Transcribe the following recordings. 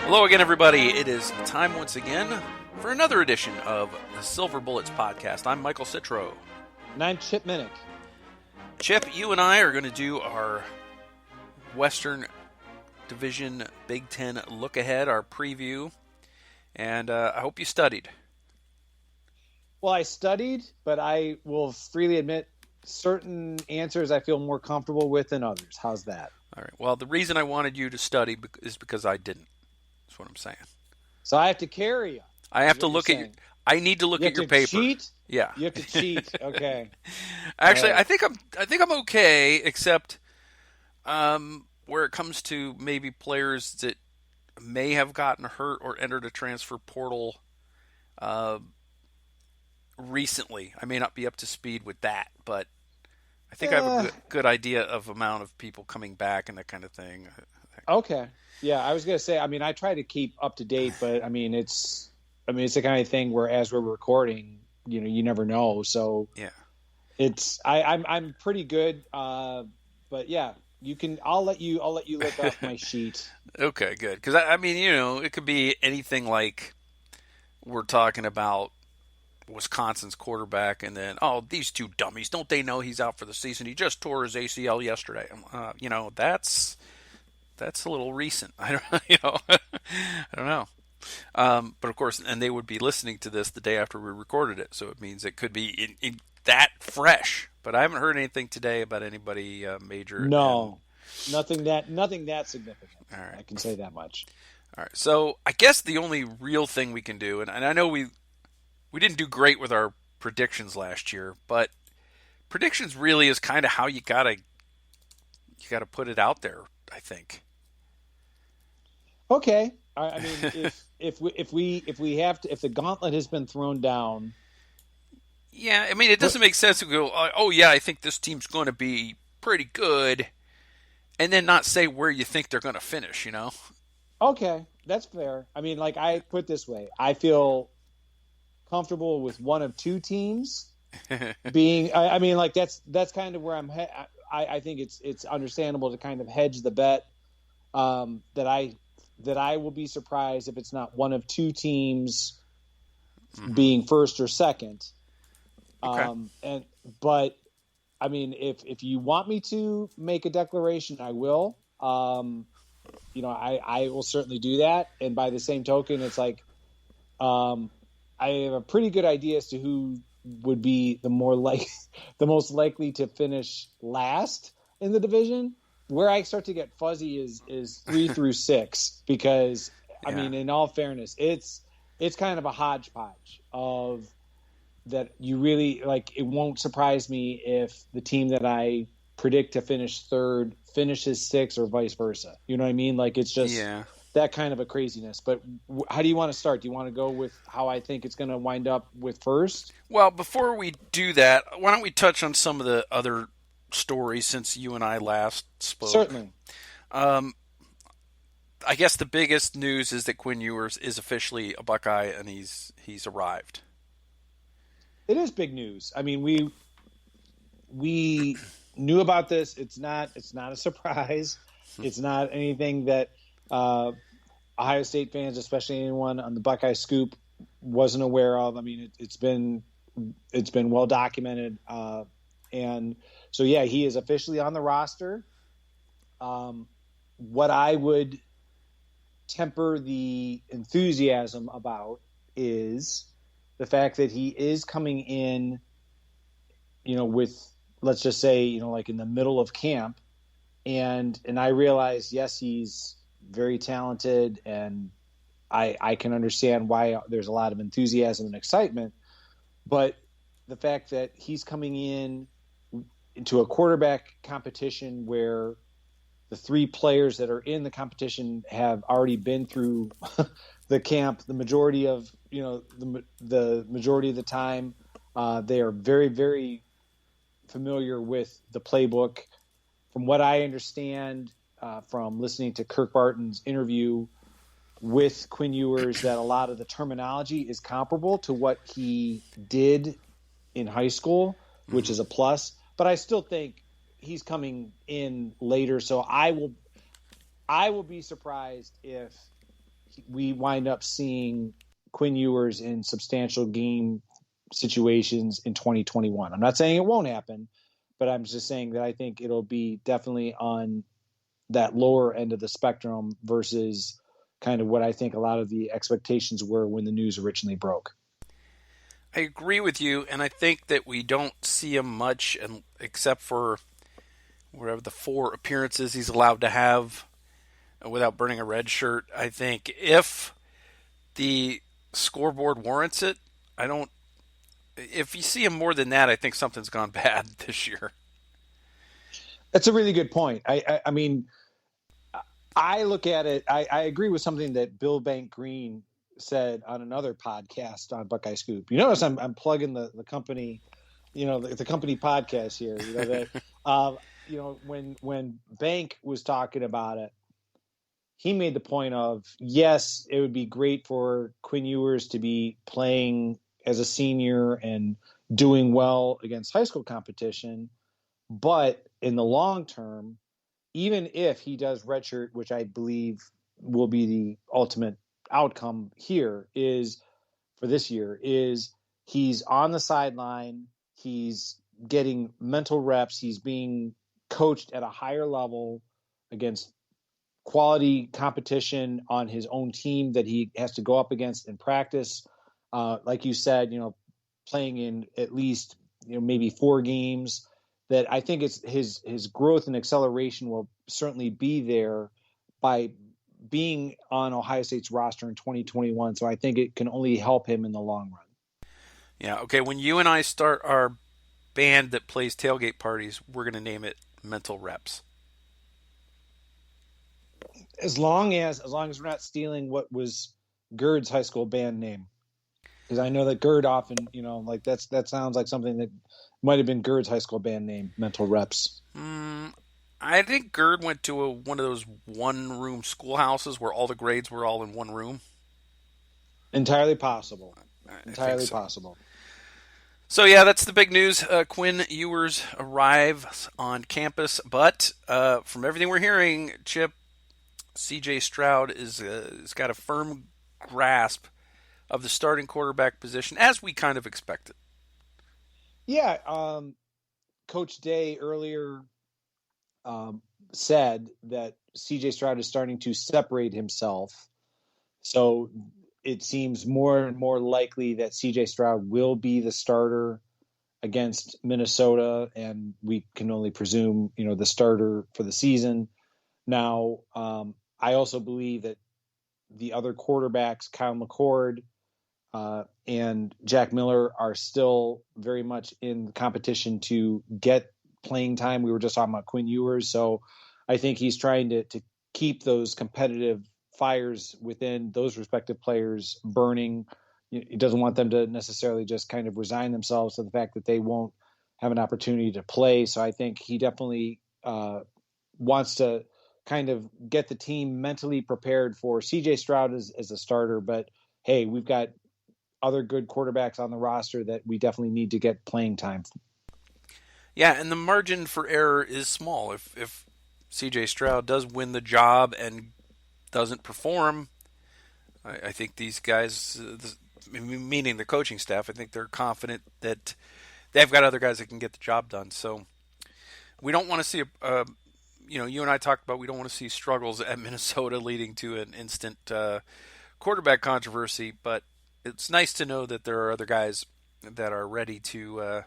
Hello again, everybody. It is time once again for another edition of the Silver Bullets podcast. I'm Michael Citro. And I'm Chip Minnich. Chip, you and I are going to do our Western Division Big Ten look ahead, our preview, and I hope you studied. Well, I studied, but I will freely admit certain answers I feel more comfortable with than others. How's that? All right. Well, the reason I wanted you to study is because I didn't. That's what I'm saying. So I have to carry you. I have to look at your, I need to look at your paper. Cheat? Yeah. You have to cheat. Okay. Actually, right. I think I'm okay, except where it comes to maybe players that may have gotten hurt or entered a transfer portal recently. I may not be up to speed with that, but I think I have a good idea of amount of people coming back and that kind of thing. Okay. Yeah, I was going to say, I try to keep up to date, but it's the kind of thing where as we're recording, you never know. So yeah, I'm pretty good. But yeah, I'll let you look up my sheet. Okay, good. Cause it could be anything like we're talking about Wisconsin's quarterback, and then, these two dummies, don't they know he's out for the season? He just tore his ACL yesterday. That's a little recent. I don't know. But of course, and they would be listening to this the day after we recorded it, so it means it could be in that fresh. But I haven't heard anything today about anybody major. No, nothing that significant. All right. I can say that much. All right. So I guess the only real thing we can do, and I know we didn't do great with our predictions last year, but predictions really is kind of how you gotta put it out there, I think. Okay. If if the gauntlet has been thrown down. Yeah, it doesn't make sense to go, I think this team's going to be pretty good, and then not say where you think they're going to finish, Okay, that's fair. I put it this way. I feel comfortable with one of two teams being, that's kind of where I'm, I think it's understandable to kind of hedge the bet that I will be surprised if it's not one of two teams being first or second. Okay. If you want me to make a declaration, I will. I will certainly do that. And by the same token, it's like I have a pretty good idea as to who would be the most likely to finish last in the division. Where I start to get fuzzy is 3 through 6, because in all fairness, it's kind of a hodgepodge of that. You really it won't surprise me if the team that I predict to finish third finishes 6th or vice versa. You know what I mean? It's just that kind of a craziness. But how do you want to start? Do you want to go with how I think it's going to wind up with first? Well, before we do that, why don't we touch on some of the other stories since you and I last spoke? Certainly. I guess the biggest news is that Quinn Ewers is officially a Buckeye, and he's arrived. It is big news. We knew about this. It's not a surprise. It's not anything that Ohio State fans, especially anyone on the Buckeye Scoop, wasn't aware of. It's been well documented, and so yeah, he is officially on the roster. What I would temper the enthusiasm about is the fact that he is coming in, with, let's just say, in the middle of camp, and I realize, yes, he's very talented, and I can understand why there's a lot of enthusiasm and excitement, but the fact that he's coming into a quarterback competition where the 3 players that are in the competition have already been through the camp the majority of the majority of the time. They are very, very familiar with the playbook. From what I understand from listening to Kirk Barton's interview with Quinn Ewers, that a lot of the terminology is comparable to what he did in high school, which is a plus. But I still think he's coming in later, so I will be surprised if we wind up seeing Quinn Ewers in substantial game situations in 2021. I'm not saying it won't happen, but I'm just saying that I think it'll be definitely on that lower end of the spectrum versus kind of what I think a lot of the expectations were when the news originally broke. I agree with you, and I think that we don't see him much, except for whatever the 4 appearances he's allowed to have without burning a red shirt. I think if the scoreboard warrants it, I don't. If you see him more than that, I think something's gone bad this year. That's a really good point. I mean, I look at it. I agree with something that Bill Bank Green said on another podcast on Buckeye Scoop. You notice I'm plugging the company, the company podcast here. When Bank was talking about it, he made the point of, yes, it would be great for Quinn Ewers to be playing as a senior and doing well against high school competition, but in the long term, even if he does redshirt, which I believe will be the ultimate outcome here is for this year, is he's on the sideline, he's getting mental reps, he's being coached at a higher level against quality competition on his own team that he has to go up against in practice. Like you said, playing in at least maybe 4 games. That I think it's his growth and acceleration will certainly be there by being on Ohio State's roster in 2021. So I think it can only help him in the long run. Yeah. Okay. When you and I start our band that plays tailgate parties, we're going to name it Mental Reps. As long as we're not stealing what was Gerd's high school band name, because I know that Gerd often, that sounds like something that might have been Gerd's high school band name, Mental Reps. I think Gerd went to one of those one-room schoolhouses where all the grades were all in one room. Entirely possible. Entirely possible. So yeah, that's the big news. Quinn Ewers arrives on campus, but from everything we're hearing, Chip, C.J. Stroud is got a firm grasp of the starting quarterback position, as we kind of expected. Yeah, Coach Day earlier said that C.J. Stroud is starting to separate himself. So it seems more and more likely that C.J. Stroud will be the starter against Minnesota, and we can only presume, the starter for the season. Now, I also believe that the other quarterbacks, Kyle McCord and Jack Miller, are still very much in the competition to get playing time. We were just talking about Quinn Ewers, so I think he's trying to keep those competitive fires within those respective players burning. He doesn't want them to necessarily just kind of resign themselves to the fact that they won't have an opportunity to play. So I think he definitely wants to kind of get the team mentally prepared for C.J. Stroud as a starter. But, hey, we've got other good quarterbacks on the roster that we definitely need to get playing time. Yeah, and the margin for error is small. If C.J. Stroud does win the job and doesn't perform, I think these guys, meaning the coaching staff, I think they're confident that they've got other guys that can get the job done. So we don't want to see you and I talked about we don't want to see struggles at Minnesota leading to an instant quarterback controversy, but it's nice to know that there are other guys that are ready to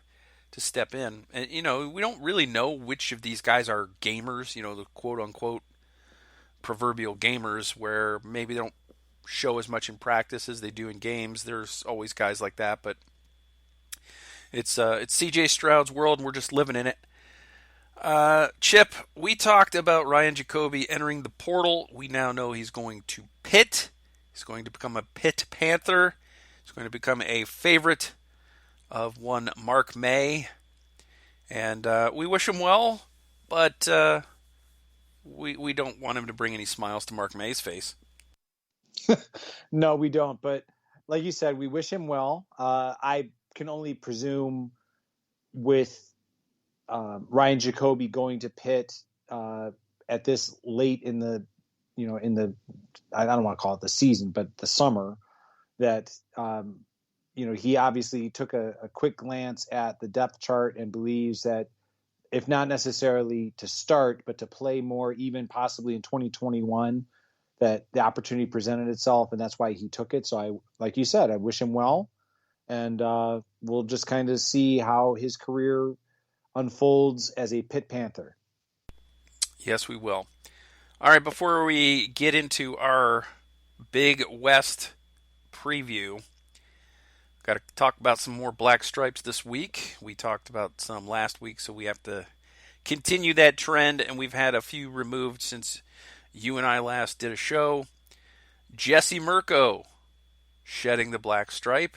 step in. And, we don't really know which of these guys are gamers, the quote-unquote proverbial gamers, where maybe they don't show as much in practice as they do in games. There's always guys like that, but it's C.J. Stroud's world, and we're just living in it. Chip, we talked about Ryan Jacoby entering the portal. We now know he's going to Pitt. He's going to become a Pitt Panther. He's going to become a favorite of one Mark May. And we wish him well, but we don't want him to bring any smiles to Mark May's face. No, we don't. But like you said, we wish him well. I can only presume with Ryan Jacoby going to Pitt at this late in the in the, I don't want to call it the season, but the summer, that, he obviously took a quick glance at the depth chart and believes that if not necessarily to start, but to play more, even possibly in 2021, that the opportunity presented itself, and that's why he took it. So like you said, I wish him well, and we'll just kind of see how his career unfolds as a Pitt Panther. Yes, we will. All right, before we get into our Big West preview, got to talk about some more black stripes this week. We talked about some last week, so we have to continue that trend, and we've had a few removed since you and I last did a show. Jesse Mirko shedding the black stripe,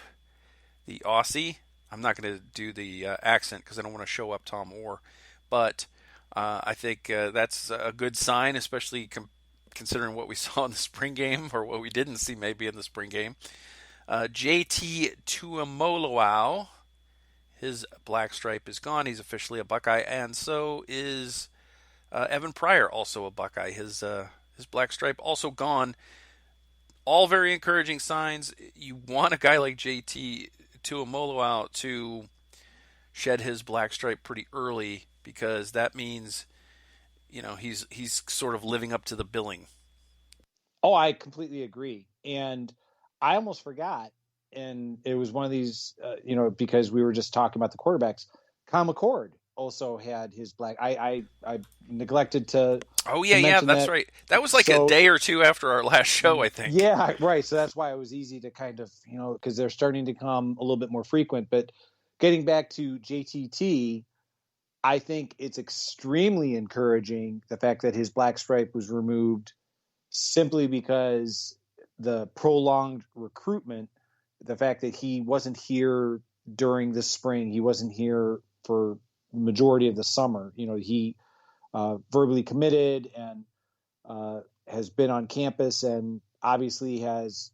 the Aussie. I'm not going to do the accent because I don't want to show up Tom Orr, but I think that's a good sign, especially considering what we saw in the spring game, or what we didn't see maybe in the spring game. JT Tuimoloau, his black stripe is gone. He's officially a Buckeye, and so is Evan Pryor, also a Buckeye. His black stripe also gone. All very encouraging signs. You want a guy like JT Tuimoloau to shed his black stripe pretty early, because that means he's sort of living up to the billing. Oh, I completely agree. And I almost forgot, and it was one of these, because we were just talking about the quarterbacks. Kyle McCord also had his black. I neglected to. Oh yeah, that's right. That was like a day or two after our last show, I think. Yeah, right. So that's why it was easy to kind of, because they're starting to come a little bit more frequent. But getting back to JTT, I think it's extremely encouraging the fact that his black stripe was removed, simply because the prolonged recruitment, the fact that he wasn't here during the spring, he wasn't here for the majority of the summer. He verbally committed and has been on campus, and obviously has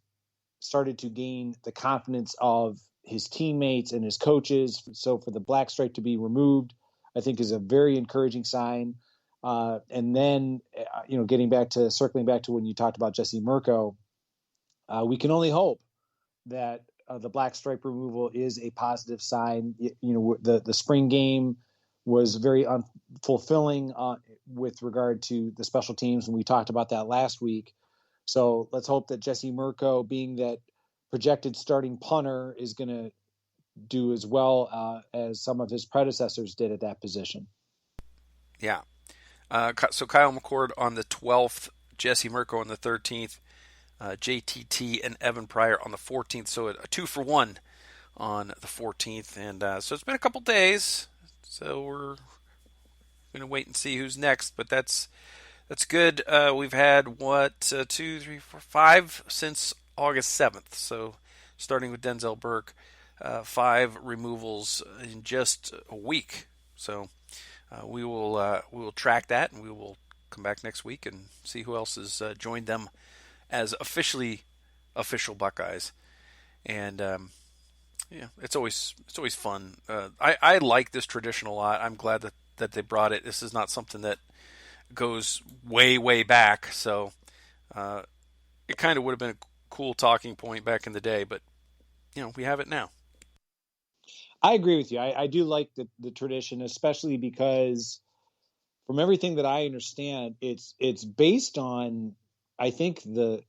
started to gain the confidence of his teammates and his coaches. So for the black stripe to be removed, I think is a very encouraging sign. And then, circling back to when you talked about Jesse Mirko, we can only hope that the black stripe removal is a positive sign. The spring game was very unfulfilling with regard to the special teams, and we talked about that last week. So let's hope that Jesse Mirko, being that projected starting punter, is going to do as well as some of his predecessors did at that position. Yeah. So Kyle McCord on the 12th, Jesse Mirko on the 13th, JTT and Evan Pryor on the 14th. So a 2-for-1 on the 14th. And so it's been a couple days. So we're going to wait and see who's next. But that's good. We've had, 2, 3, 4, 5 since August 7th. So starting with Denzel Burke, 5 removals in just a week. So we will track that, and we will come back next week and see who else has joined them as official Buckeyes. And it's always fun. I like this tradition a lot. I'm glad that they brought it. This is not something that goes way back, so it kind of would have been a cool talking point back in the day, but we have it now. I agree with you. I do like the tradition, especially because from everything that I understand, it's based on, I think, the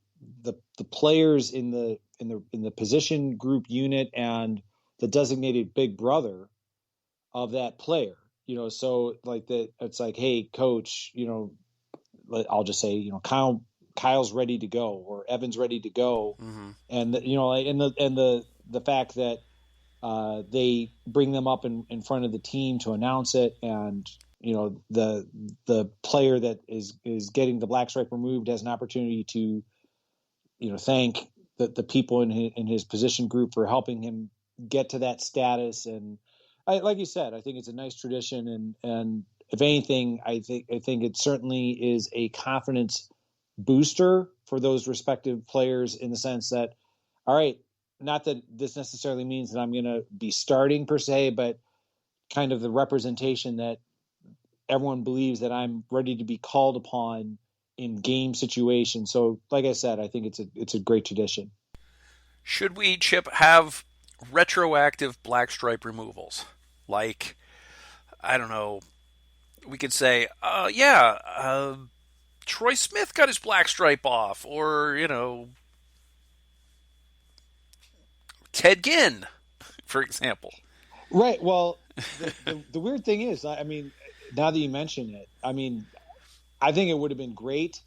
players in the position group unit and the designated big brother of that player. So like that, it's like, hey, coach, I'll just say, Kyle's ready to go, or Evan's ready to go, mm-hmm. and the fact that they bring them up in front of the team to announce it, and the player that is getting the black stripe removed has an opportunity to thank the people in his position group for helping him get to that status. And like you said, I think it's a nice tradition, and if anything, I think it certainly is a confidence booster for those respective players, in the sense that, all right, not that this necessarily means that I'm going to be starting per se, but kind of the representation that everyone believes that I'm ready to be called upon in game situations. So, like I said, I think it's a great tradition. Should we, Chip, have retroactive black stripe removals? Like, I don't know, we could say, Troy Smith got his black stripe off, or, Ted Ginn, for example. Right. Well, the weird thing is, I mean, now that you mention it, I mean, I think it would have been great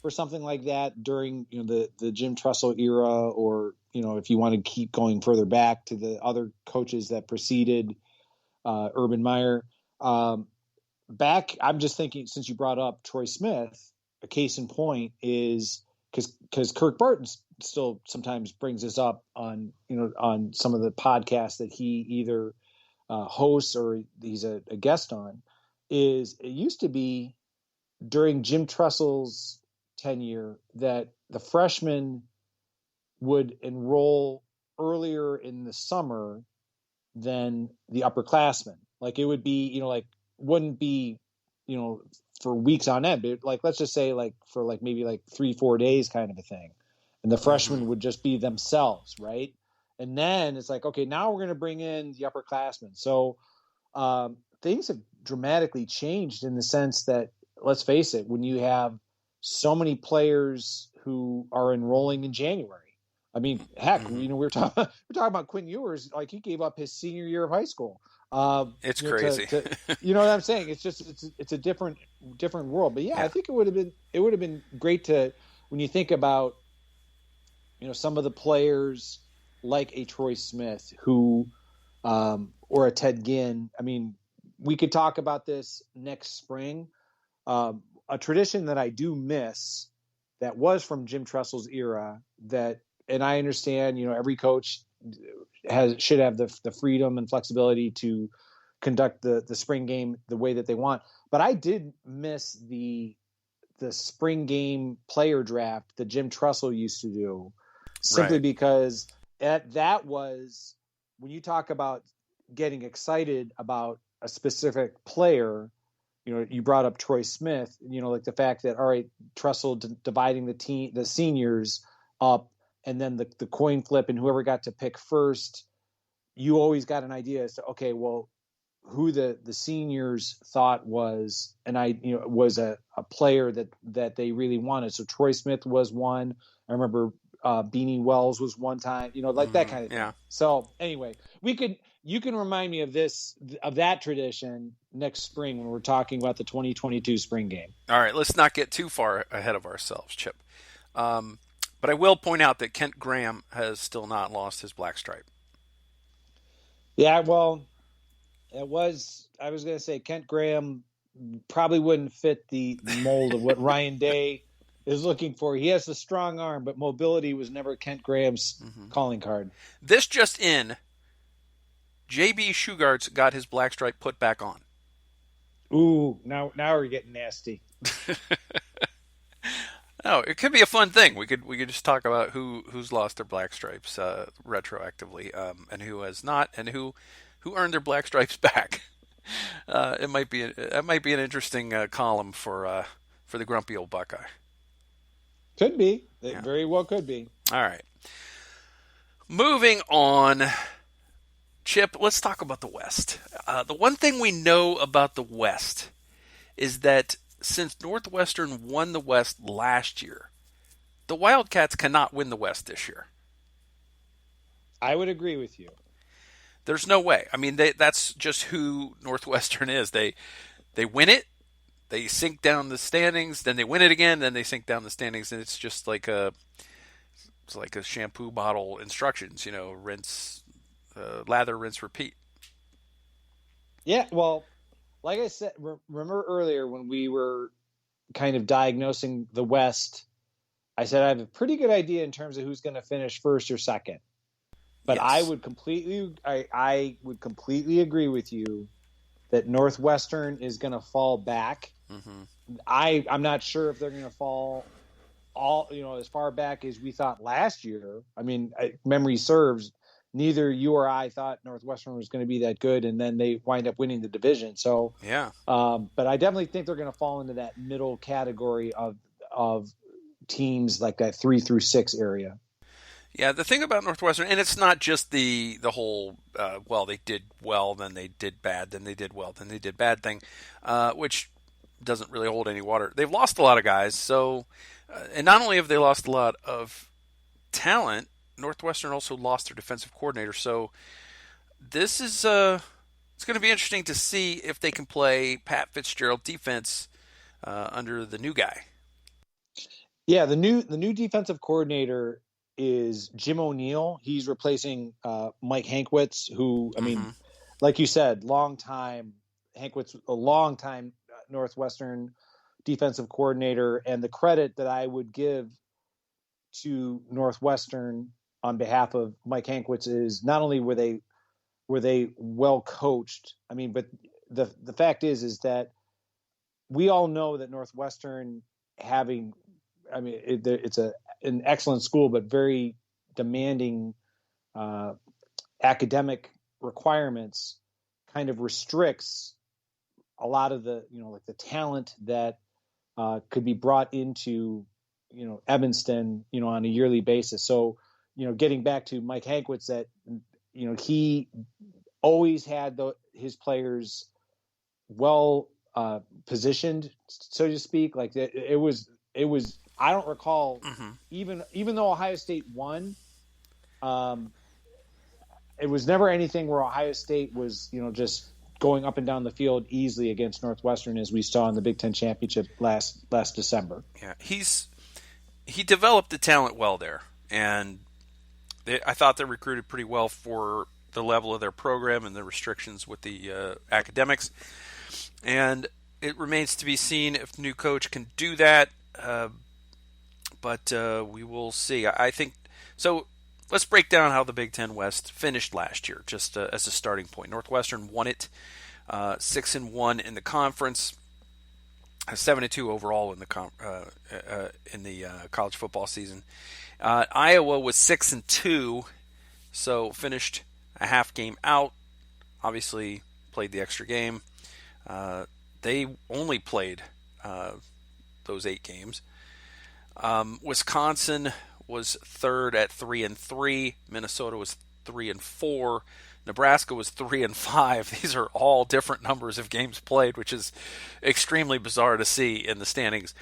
for something like that during the Jim Tressel era, or if you want to keep going further back to the other coaches that preceded Urban Meyer. I'm just thinking, since you brought up Troy Smith, a case in point is because Kirk Barton still sometimes brings this up on some of the podcasts that he either hosts or he's a guest on. Is it used to be during Jim Tressel's tenure that the freshmen would enroll earlier in the summer than the upperclassmen. Like it would be, wouldn't be, for weeks on end, but like, let's just say like for like maybe like 3-4 days kind of a thing. And the freshmen would just be themselves. Right. And then it's like, okay, now we're going to bring in the upperclassmen. So things have dramatically changed in the sense that, let's face it, when you have so many players who are enrolling in January. I mean, heck, we're talking about Quinn Ewers, like he gave up his senior year of high school. It's crazy. You know what I'm saying? It's just it's a different world. But yeah, I think it would have been great to, when you think about some of the players like a Troy Smith who or a Ted Ginn. I mean, we could talk about this next spring. A tradition that I do miss that was from Jim Tressel's era, and I understand, every coach should have the freedom and flexibility to conduct the spring game the way that they want. But I did miss the spring game player draft that Jim Tressel used to do, simply because that was, when you talk about getting excited about a specific player, you brought up Troy Smith, like the fact that, all right, Tressel dividing the seniors up, and then the coin flip, and whoever got to pick first, you always got an idea as to, okay, well, who the seniors thought was, was a player that they really wanted. So Troy Smith was one. I remember Beanie Wells was one time, like that kind of thing. Yeah. So anyway, you can remind me of that tradition next spring when we're talking about the 2022 spring game. All right, let's not get too far ahead of ourselves, Chip. But I will point out that Kent Graham has still not lost his black stripe. Yeah, well, I was going to say Kent Graham probably wouldn't fit the mold of what Ryan Day is looking for. He has a strong arm, but mobility was never Kent Graham's calling card. This just in, J.B. Shugart's got his black stripe put back on. Ooh, now we're getting nasty. No, it could be a fun thing. We could just talk about who's lost their black stripes retroactively, and who has not, and who earned their black stripes back. It might be an interesting column for the grumpy old Buckeye. Could be. It very well could be. All right. Moving on, Chip, let's talk about the West. The one thing we know about the West is that since Northwestern won the West last year, the Wildcats cannot win the West this year. I would agree with you. There's no way. I mean, that's just who Northwestern is. They win it, they sink down the standings, then they win it again, then they sink down the standings, and it's just like a shampoo bottle instructions. Rinse, lather, rinse, repeat. Yeah, well, like I said, remember earlier when we were kind of diagnosing the West, I said I have a pretty good idea in terms of who's going to finish first or second. But yes. I would completely agree with you that Northwestern is going to fall back. Mm-hmm. I'm not sure if they're going to fall as far back as we thought last year. I mean, memory serves, neither you or I thought Northwestern was going to be that good, and then they wind up winning the division. So, yeah. But I definitely think they're going to fall into that middle category of of teams like that 3 through 6 area. Yeah, the thing about Northwestern, and it's not just the whole, well, they did well, then they did bad, then they did well, then they did bad thing, which doesn't really hold any water. They've lost a lot of guys, so, and not only have they lost a lot of talent, Northwestern also lost their defensive coordinator, so this is, it's going to be interesting to see if they can play Pat Fitzgerald defense under the new guy. Yeah, the new defensive coordinator is Jim O'Neill. He's replacing Mike Hankwitz, who, I mean, like you said, Hankwitz, a long time Northwestern defensive coordinator. And the credit that I would give to Northwestern on behalf of Mike Hankwitz is not only were they well coached, I mean, but the fact is that we all know that Northwestern it's an excellent school, but very demanding academic requirements kind of restricts a lot of the, like the talent that could be brought into, Evanston, on a yearly basis. So, getting back to Mike Hankwitz, that, he always had his players well positioned, so to speak. Like it was, I don't recall even though Ohio State won, it was never anything where Ohio State was, just going up and down the field easily against Northwestern, as we saw in the Big Ten championship last December. Yeah, he developed the talent well there, and I thought they recruited pretty well for the level of their program and the restrictions with the academics. And it remains to be seen if the new coach can do that. But we will see. I think so. Let's break down how the Big Ten West finished last year, just as a starting point. Northwestern won it 6-1 in the conference, 7-2 overall in the college football season. Iowa was 6-2, so finished a half game out. Obviously, played the extra game. They only played those 8 games. Wisconsin was third at 3-3. Minnesota was 3-4. Nebraska was 3-5. These are all different numbers of games played, which is extremely bizarre to see in the standings.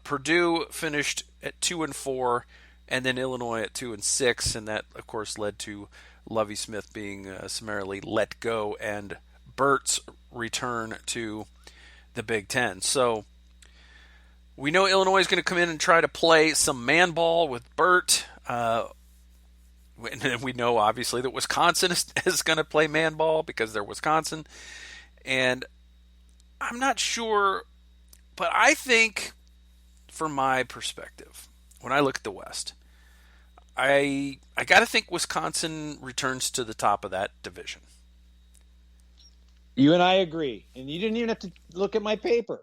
Purdue finished at 2-4, and then Illinois at 2-6, and that, of course, led to Lovie Smith being summarily let go and Burt's return to the Big Ten. So we know Illinois is going to come in and try to play some man ball with Burt. And we know, obviously, that Wisconsin is going to play man ball because they're Wisconsin. And I'm not sure, but I think, from my perspective, when I look at the West, I got to think Wisconsin returns to the top of that division. You and I agree. And you didn't even have to look at my paper.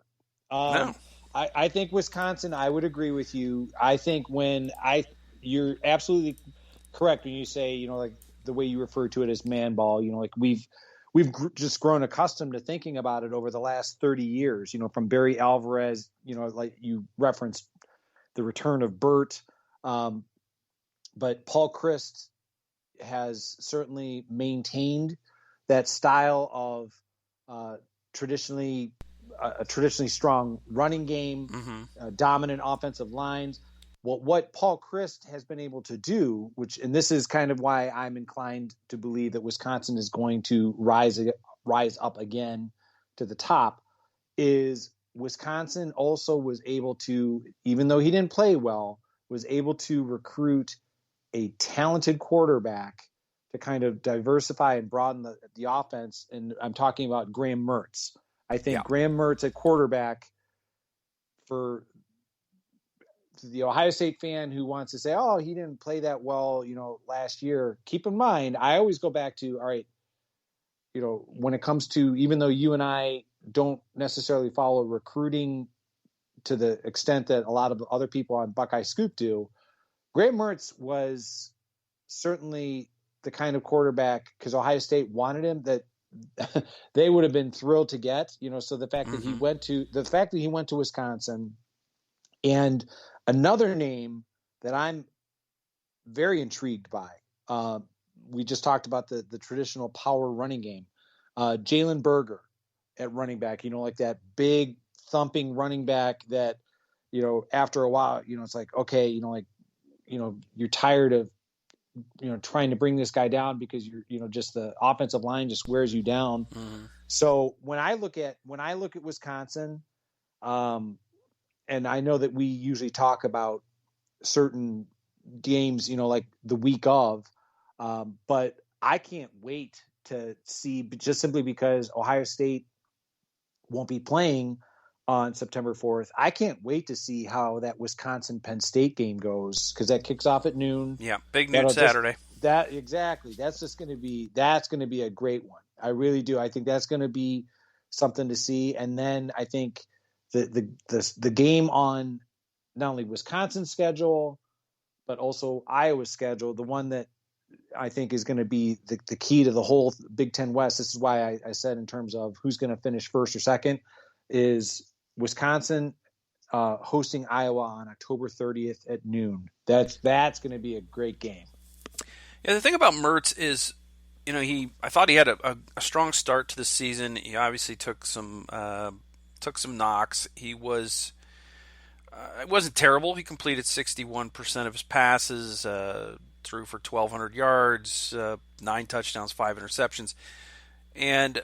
No. I think Wisconsin, I would agree with you. I think you're absolutely correct when you say, like the way you refer to it as man ball, like we've just grown accustomed to thinking about it over the last 30 years, from Barry Alvarez, like you referenced the return of Burt. But Paul Chryst has certainly maintained that style of a traditionally strong running game, dominant offensive lines. What Paul Chryst has been able to do, and this is kind of why I'm inclined to believe that Wisconsin is going to rise up again to the top, is Wisconsin also was able to, even though he didn't play well, was able to recruit a talented quarterback to kind of diversify and broaden the offense. And I'm talking about Graham Mertz. I think Graham Mertz at quarterback, for the Ohio State fan who wants to say, oh, he didn't play that well, last year. Keep in mind, I always go back to, all right, when it comes to, even though you and I don't necessarily follow recruiting to the extent that a lot of other people on Buckeye Scoop do, Graham Mertz was certainly the kind of quarterback, because Ohio State wanted him, that they would have been thrilled to get, so the fact that he went to Wisconsin, And another name that I'm very intrigued by, we just talked about the traditional power running game. Jalen Berger at running back, like that big thumping running back that, after a while, it's like, okay, you're tired of, trying to bring this guy down because just the offensive line just wears you down. Mm-hmm. So when I look at Wisconsin, and I know that we usually talk about certain games, like the week of, but I can't wait to see, just simply because Ohio State won't be playing on September 4th. I can't wait to see how that Wisconsin-Penn State game goes, because that kicks off at noon. Yeah, big noon Saturday. Exactly. That's going to be a great one. I really do. I think that's going to be something to see. And then I think the game on not only Wisconsin's schedule, but also Iowa's schedule, the one that I think is going to be the key to the whole Big Ten West. This is why I said, in terms of who's going to finish first or second, is Wisconsin hosting Iowa on October 30th at noon. That's going to be a great game. Yeah, the thing about Mertz is, I thought he had a strong start to the season. He obviously took some knocks. He was it wasn't terrible. He completed 61% of his passes, threw for 1,200 yards, 9 touchdowns, 5 interceptions, and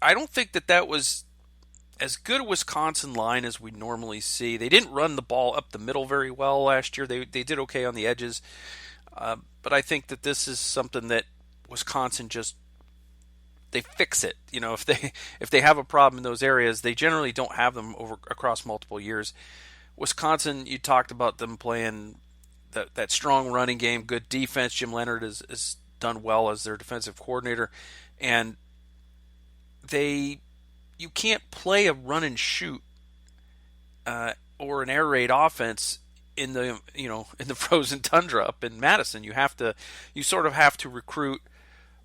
I don't think that was as good a Wisconsin line as we normally see. They didn't run the ball up the middle very well last year. They did okay on the edges, but I think that this is something that Wisconsin they fix it. If they have a problem in those areas, they generally don't have them across multiple years. Wisconsin, you talked about them playing that strong running game, good defense. Jim Leonhard has done well as their defensive coordinator, and you can't play a run and shoot or an air raid offense in the frozen tundra up in Madison. You sort of have to recruit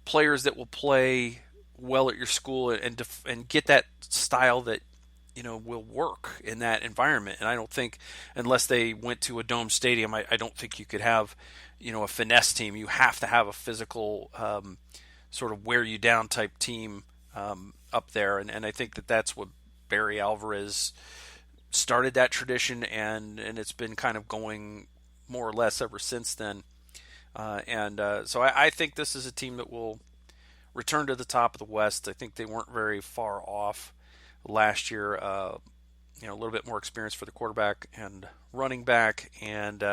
players that will play well at your school and get that style that will work in that environment. And I don't think, unless they went to a dome stadium, I don't think you could have a finesse team. You have to have a physical sort of wear you down type team up there, and I think that's what Barry Alvarez started, that tradition, and it's been kind of going more or less ever since then. So I think this is a team that will return to the top of the West. I think they weren't very far off last year. A little bit more experience for the quarterback and running back, and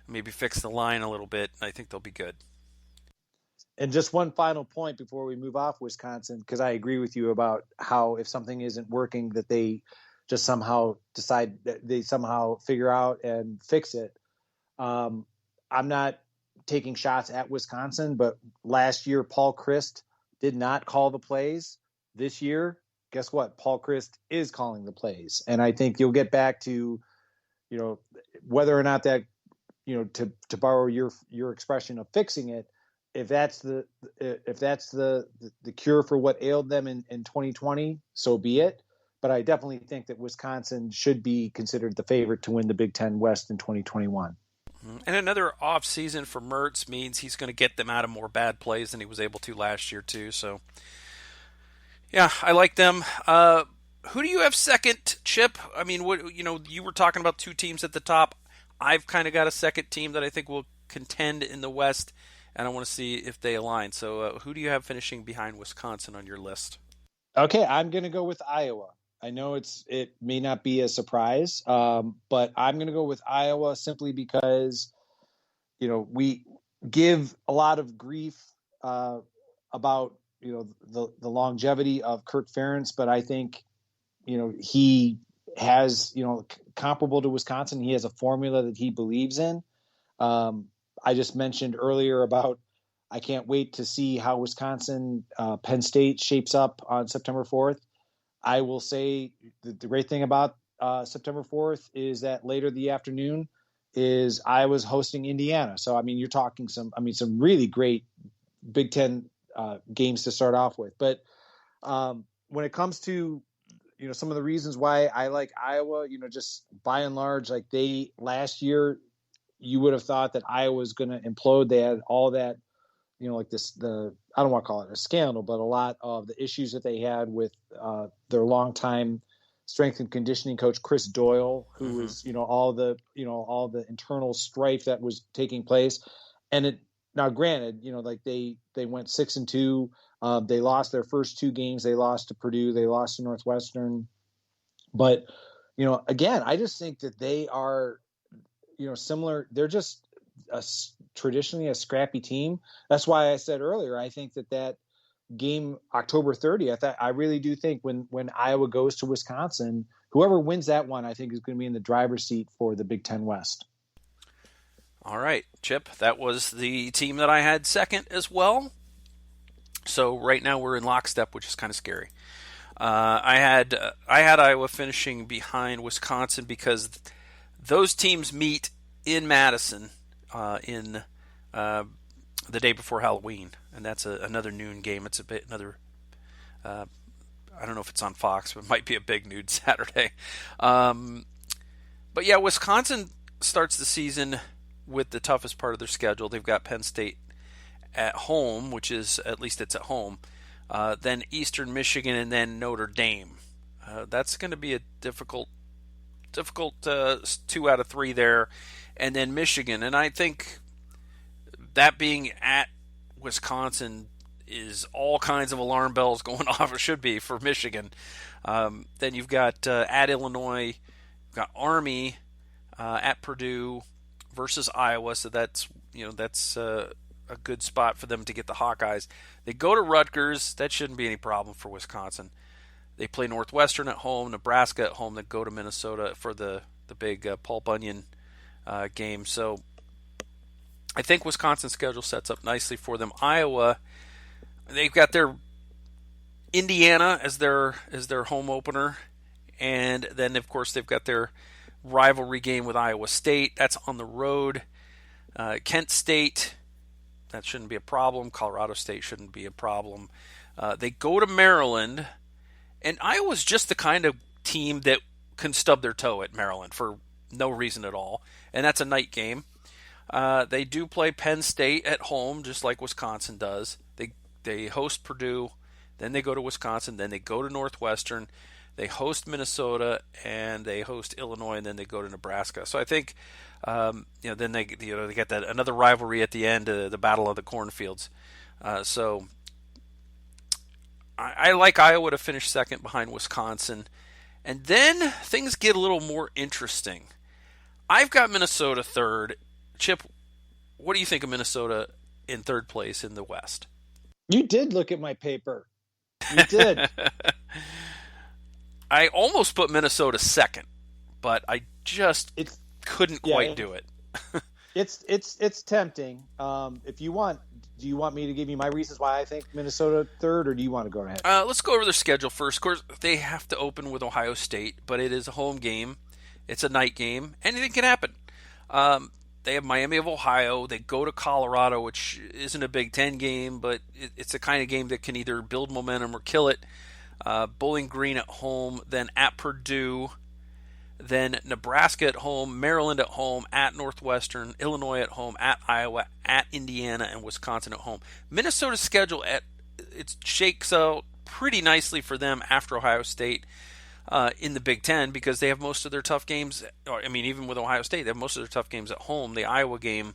maybe fix the line a little bit. I think they'll be good. And just one final point before we move off Wisconsin, because I agree with you about how if something isn't working, that they just somehow decide that they somehow figure out and fix it. I'm not taking shots at Wisconsin, but last year Paul Chryst did not call the plays. This year, guess what? Paul Chryst is calling the plays. And I think you'll get back to, whether or not that, to borrow your expression of fixing it, if that's the cure for what ailed them in 2020, so be it. But I definitely think that Wisconsin should be considered the favorite to win the Big Ten West in 2021. And another off season for Mertz means he's going to get them out of more bad plays than he was able to last year too. So, yeah, I like them. Who do you have second, Chip? I mean, you were talking about two teams at the top. I've kind of got a second team that I think will contend in the West, and I want to see if they align. So, who do you have finishing behind Wisconsin on your list? Okay, I'm going to go with Iowa. I know it may not be a surprise, but I'm going to go with Iowa simply because, we give a lot of grief about, the longevity of Kirk Ferentz, but I think, he has, comparable to Wisconsin, he has a formula that he believes in. I just mentioned earlier about I can't wait to see how Wisconsin, Penn State shapes up on September 4th. I will say the great thing about September 4th is that later the afternoon is Iowa's hosting Indiana. So, I mean, you're talking some really great Big Ten games to start off with. But when it comes to, some of the reasons why I like Iowa, just by and large, like last year, you would have thought that Iowa was going to implode. They had all that, like I don't want to call it a scandal, but a lot of the issues that they had with their longtime strength and conditioning coach, Chris Doyle, who was, all the internal strife that was taking place. And now granted, like they went 6-2. They lost their first 2 games. They lost to Purdue. They lost to Northwestern. But, again, I just think that they are, similar. They're just traditionally a scrappy team. That's why I said earlier, I think that game October 30th, I really do think when Iowa goes to Wisconsin, whoever wins that one, I think is going to be in the driver's seat for the Big Ten West. All right, Chip, that was the team that I had second as well. So right now we're in lockstep, which is kind of scary. I had Iowa finishing behind Wisconsin because those teams meet in Madison in the day before Halloween, and that's another noon game. It's another. I don't know if it's on Fox, but it might be a big noon Saturday. But yeah, Wisconsin starts the season with the toughest part of their schedule. They've got Penn State at home, which is, at least it's at home. Then Eastern Michigan, and then Notre Dame. That's going to be a difficult 2 out of 3 there, and then Michigan. And I think that being at Wisconsin is all kinds of alarm bells going off. It should be for Michigan. Then you've got at Illinois, you've got Army at Purdue versus Iowa. So that's a good spot for them to get the Hawkeyes. They go to Rutgers. That shouldn't be any problem for Wisconsin. They play Northwestern at home, Nebraska at home. They go to Minnesota for the big Paul Bunyan game. So I think Wisconsin's schedule sets up nicely for them. Iowa, they've got their Indiana as their home opener, and then of course they've got their rivalry game with Iowa State. That's on the road. Kent State, that shouldn't be a problem. Colorado State shouldn't be a problem. They go to Maryland, and Iowa's just the kind of team that can stub their toe at Maryland for no reason at all, and that's a night game. They do play Penn State at home, just like Wisconsin does. They host Purdue, then they go to Wisconsin, then they go to Northwestern, they host Minnesota, and they host Illinois, and then they go to Nebraska. So I think, then they get that another rivalry at the end, the Battle of the Cornfields. So I like Iowa to finish second behind Wisconsin, and then things get a little more interesting. I've got Minnesota third. Chip, what do you think of Minnesota in third place in the West? You did look at my paper. You did. I almost put Minnesota second, but I just couldn't quite do it. It's tempting. If you want, do you want me to give you my reasons why I think Minnesota third, or do you want to go ahead? Let's go over their schedule first. Of course, they have to open with Ohio State, but it is a home game. It's a night game. Anything can happen. They have Miami of Ohio. They go to Colorado, which isn't a Big Ten game, but it's the kind of game that can either build momentum or kill it. Bowling Green at home, then at Purdue, then Nebraska at home, Maryland at home, at Northwestern, Illinois at home, at Iowa, at Indiana, and Wisconsin at home. Minnesota's schedule it shakes out pretty nicely for them after Ohio State. In the Big Ten, because they have most of their tough games. Even with Ohio State, they have most of their tough games at home. The Iowa game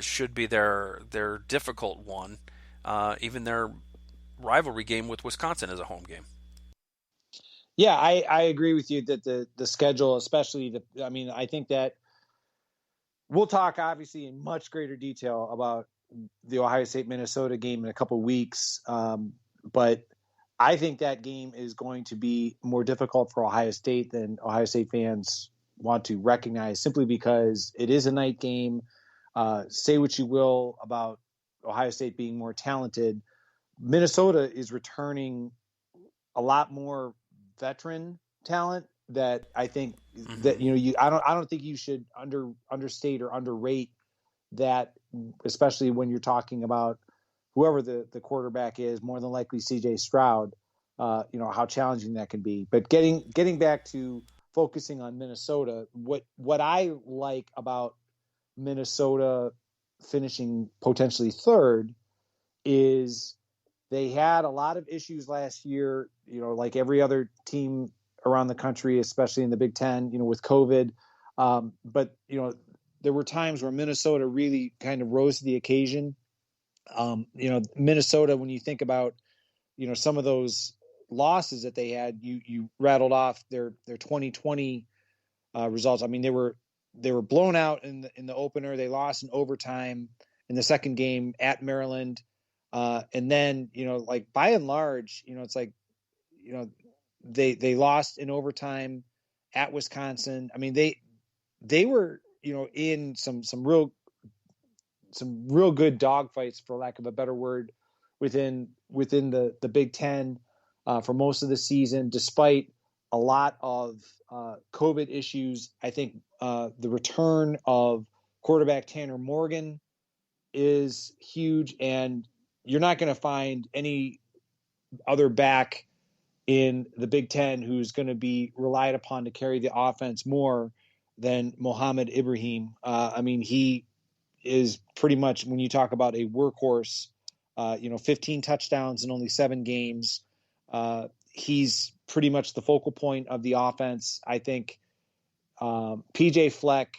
should be their difficult one. Even their rivalry game with Wisconsin is a home game. Yeah, I agree with you that the schedule, especially I think that we'll talk obviously in much greater detail about the Ohio State Minnesota game in a couple of weeks, but I think that game is going to be more difficult for Ohio State than Ohio State fans want to recognize, simply because it is a night game. Say what you will about Ohio State being more talented. Minnesota is returning a lot more veteran talent that I think that, I don't think you should understate or underrate that, especially when you're talking about whoever the quarterback is, more than likely CJ Stroud. how challenging that can be. But getting back to focusing on Minnesota, what I like about Minnesota finishing potentially third is they had a lot of issues last year, like every other team around the country, especially in the Big Ten, with COVID. But there were times where Minnesota really kind of rose to the occasion. Minnesota, when you think about, some of those losses that they had, you rattled off their 2020 results. I mean, they were blown out in the opener. They lost in overtime in the second game at Maryland. And then, like by and large, it's like, they lost in overtime at Wisconsin. I mean, they were, in some real good dogfights, for lack of a better word, within the Big Ten for most of the season, despite a lot of COVID issues. I think the return of quarterback Tanner Morgan is huge, and you're not going to find any other back in the Big Ten who's going to be relied upon to carry the offense more than Mohamed Ibrahim. I mean, he is pretty much, when you talk about a workhorse, 15 touchdowns in only 7 games. He's pretty much the focal point of the offense. I think PJ Fleck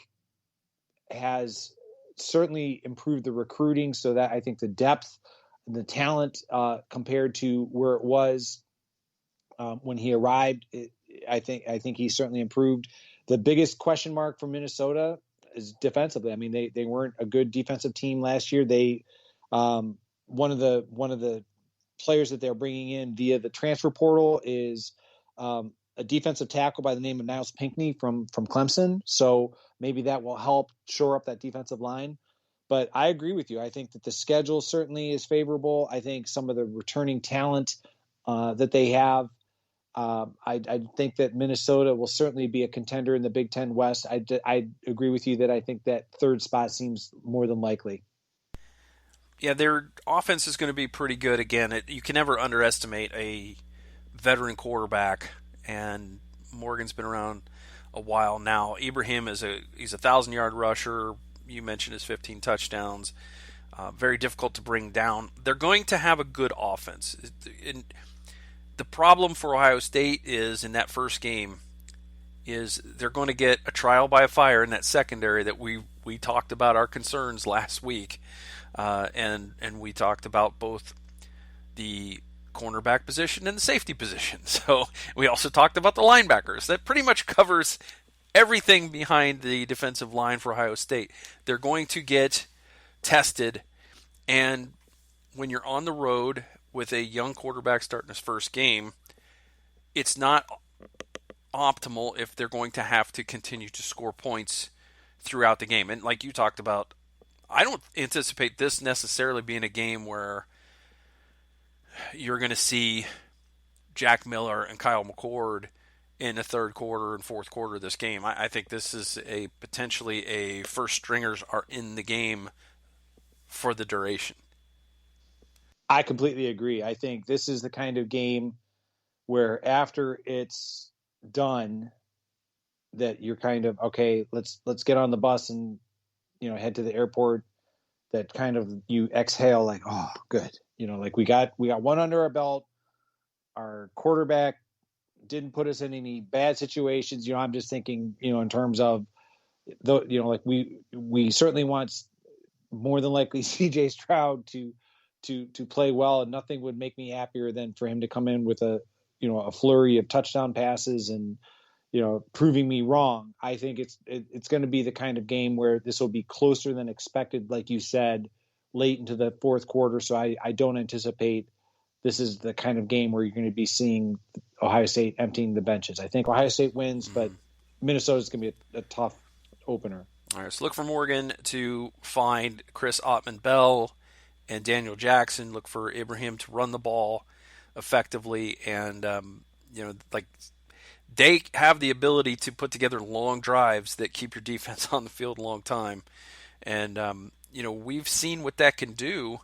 has certainly improved the recruiting, so that I think the depth and the talent compared to where it was when he arrived, I think he's certainly improved. The biggest question mark for Minnesota is defensively. I mean, they weren't a good defensive team last year. They one of the players that they're bringing in via the transfer portal is a defensive tackle by the name of Niles Pinckney from Clemson. So maybe that will help shore up that defensive line. But I agree with you. I think that the schedule certainly is favorable. I think some of the returning talent that they have, I think that Minnesota will certainly be a contender in the Big Ten West. I agree with you that I think that third spot seems more than likely. Yeah, their offense is going to be pretty good. Again, you can never underestimate a veteran quarterback, and Morgan's been around a while now. Ibrahim he's a 1,000-yard rusher. You mentioned his 15 touchdowns. Very difficult to bring down. They're going to have a good offense. The problem for Ohio State is in that first game is they're going to get a trial by fire in that secondary that we talked about our concerns last week, and we talked about both the cornerback position and the safety position. So we also talked about the linebackers. That pretty much covers everything behind the defensive line for Ohio State. They're going to get tested, and when you're on the road with a young quarterback starting his first game, it's not optimal if they're going to have to continue to score points throughout the game. And like you talked about, I don't anticipate this necessarily being a game where you're going to see Jack Miller and Kyle McCord in the third quarter and fourth quarter of this game. I think this is potentially a first stringers are in the game for the duration. I completely agree. I think this is the kind of game where after it's done, that you're kind of, okay, let's get on the bus and head to the airport. That kind of you exhale like, oh, good. Like we got one under our belt. Our quarterback didn't put us in any bad situations. I'm just thinking, in terms of like we certainly want more than likely CJ Stroud to play well, and nothing would make me happier than for him to come in with a flurry of touchdown passes and proving me wrong. I think it's going to be the kind of game where this will be closer than expected, like you said, late into the fourth quarter. So I don't anticipate this is the kind of game where you're going to be seeing Ohio State emptying the benches. I think Ohio State wins, but Minnesota's going to be a tough opener. All right, so look for Morgan to find Chris Ottman-Bell and Daniel Jackson. Look for Ibrahim to run the ball effectively, and they have the ability to put together long drives that keep your defense on the field a long time. And we've seen what that can do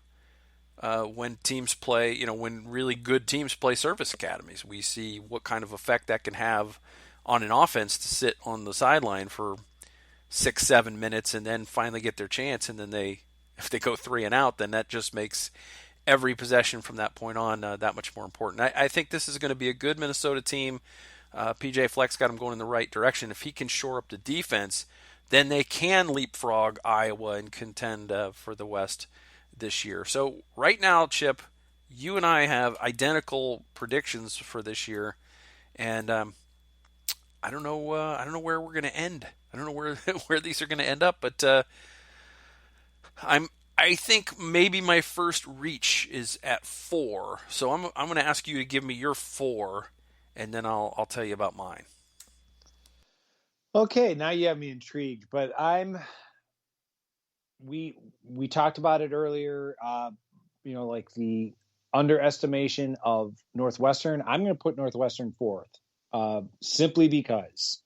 when teams play, when really good teams play service academies. We see what kind of effect that can have on an offense to sit on the sideline for 6-7 minutes and then finally get their chance, and then if they go three and out, then that just makes every possession from that point on that much more important. I think this is going to be a good Minnesota team. PJ Fleck's got them going in the right direction. If he can shore up the defense, then they can leapfrog Iowa and contend for the West this year. So right now, Chip, you and I have identical predictions for this year, and I don't know. I don't know where we're going to end. I don't know where where these are going to end up, but I think maybe my first reach is at 4. So I'm going to ask you to give me your 4, and then I'll tell you about mine. Okay, now you have me intrigued, but we talked about it earlier. Like the underestimation of Northwestern. I'm going to put Northwestern 4th, simply because,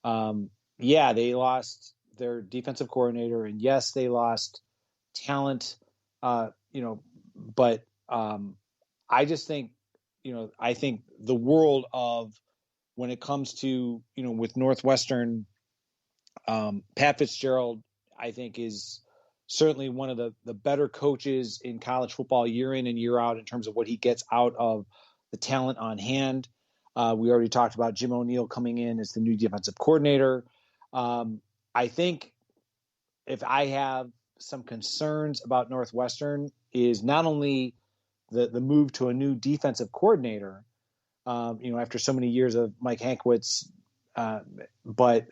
they lost their defensive coordinator, and yes, they lost talent, but I just think, I think the world of when it comes to, with Northwestern, Pat Fitzgerald, I think is certainly one of the better coaches in college football year in and year out in terms of what he gets out of the talent on hand. We already talked about Jim O'Neill coming in as the new defensive coordinator. I think if I have some concerns about Northwestern is not only the move to a new defensive coordinator, after so many years of Mike Hankwitz, but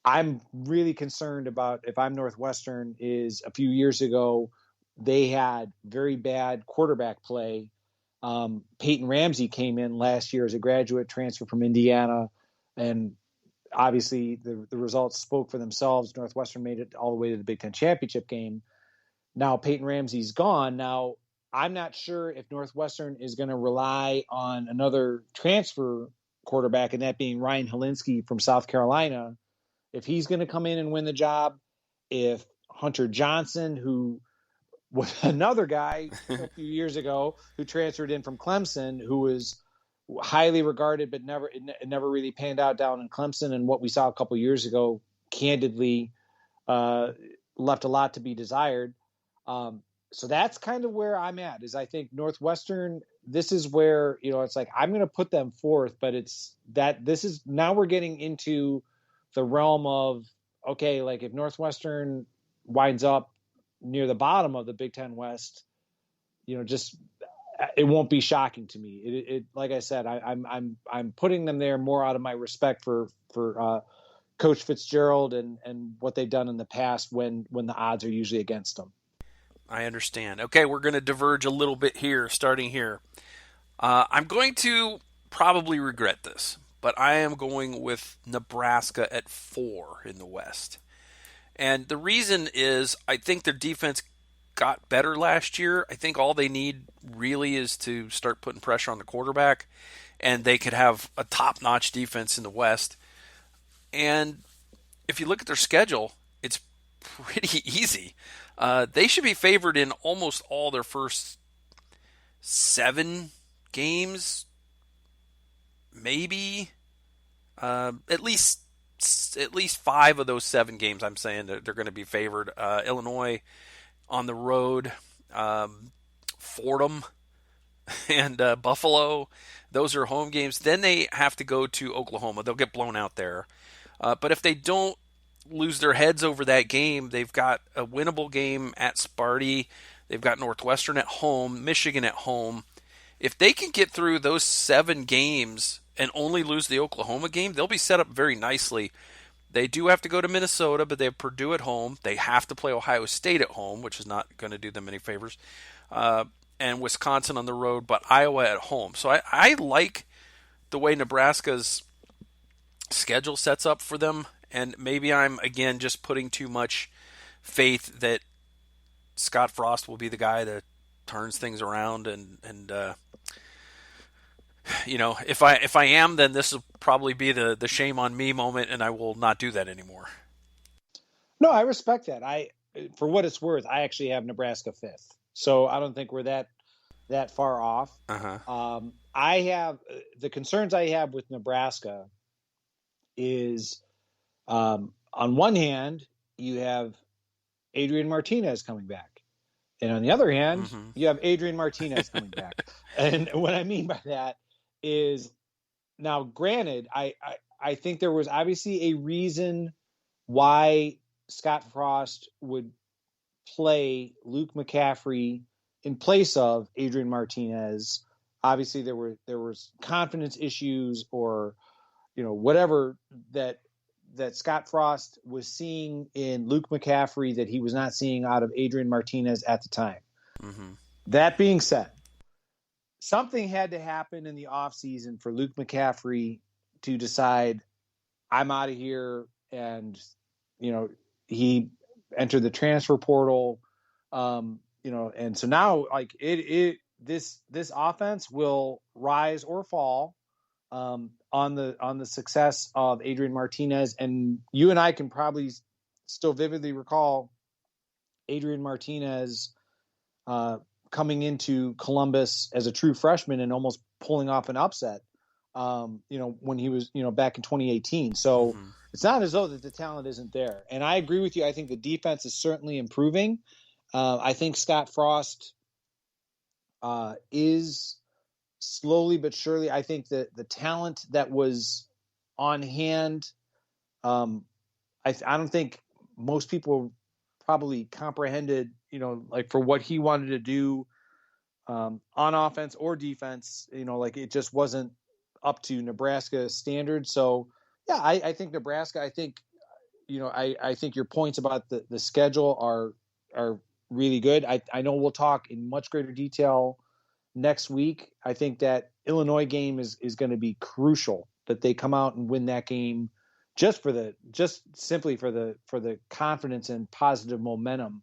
I'm really concerned about, if I'm Northwestern, is a few years ago, they had very bad quarterback play. Peyton Ramsey came in last year as a graduate transfer from Indiana, and obviously the results spoke for themselves. Northwestern made it all the way to the Big Ten championship game. Now Peyton Ramsey's gone. Now I'm not sure if Northwestern is going to rely on another transfer quarterback, and that being Ryan Helinski from South Carolina, if he's going to come in and win the job. If Hunter Johnson, who was another guy a few years ago who transferred in from Clemson, who was highly regarded but never really panned out down in Clemson, and what we saw a couple years ago candidly left a lot to be desired. So that's kind of where I'm at, is I think Northwestern, this is where, it's like, I'm going to put them 4th, but now we're getting into the realm of, okay, like if Northwestern winds up near the bottom of the Big Ten West, just, it won't be shocking to me. It like I said, I'm putting them there more out of my respect for Coach Fitzgerald and what they've done in the past when the odds are usually against them. I understand. Okay, we're going to diverge a little bit here, starting here. I'm going to probably regret this, but I am going with Nebraska at 4 in the West. And the reason is I think their defense got better last year. I think all they need really is to start putting pressure on the quarterback, and they could have a top-notch defense in the West. And if you look at their schedule, it's pretty easy. They should be favored in almost all their first 7 games, maybe at least 5 of those 7 games. I'm saying that they're going to be favored. Illinois on the road, Fordham and Buffalo. Those are home games. Then they have to go to Oklahoma. They'll get blown out there. But if they don't lose their heads over that game, they've got a winnable game at Sparty. They've got Northwestern at home, Michigan at home. If they can get through those 7 games and only lose the Oklahoma game, they'll be set up very nicely. They do have to go to Minnesota, but they have Purdue at home. They have to play Ohio State at home, which is not going to do them any favors. And Wisconsin on the road, but Iowa at home. So I like the way Nebraska's schedule sets up for them. And maybe I'm, again, just putting too much faith that Scott Frost will be the guy that turns things around. And if I am, then this will probably be the shame on me moment, and I will not do that anymore. No, I respect that. For what it's worth, I actually have Nebraska 5th. So I don't think we're that far off. Uh-huh. I have the concerns I have with Nebraska is on one hand, you have Adrian Martinez coming back. And on the other hand, Mm-hmm. you have Adrian Martinez coming back. And what I mean by that is now, granted, I think there was obviously a reason why Scott Frost would play Luke McCaffrey in place of Adrian Martinez. Obviously, there was confidence issues or whatever that Scott Frost was seeing in Luke McCaffrey that he was not seeing out of Adrian Martinez at the time. Mm-hmm. That being said, something had to happen in the offseason for Luke McCaffrey to decide I'm out of here, and he entered the transfer portal, and so now like this offense will rise or fall on the success of Adrian Martinez. And you and I can probably still vividly recall Adrian Martinez coming into Columbus as a true freshman and almost pulling off an upset, when he was, back in 2018. So Mm-hmm. it's not as though that the talent isn't there. And I agree with you. I think the defense is certainly improving. I think Scott Frost is slowly but surely. I think that the talent that was on hand, I don't think most people probably comprehended, like for what he wanted to do on offense or defense, like it just wasn't up to Nebraska standards. So yeah, I think Nebraska, I think, I think your points about the schedule are really good. I know we'll talk in much greater detail next week. I think that Illinois game is going to be crucial, that they come out and win that game just simply for the confidence and positive momentum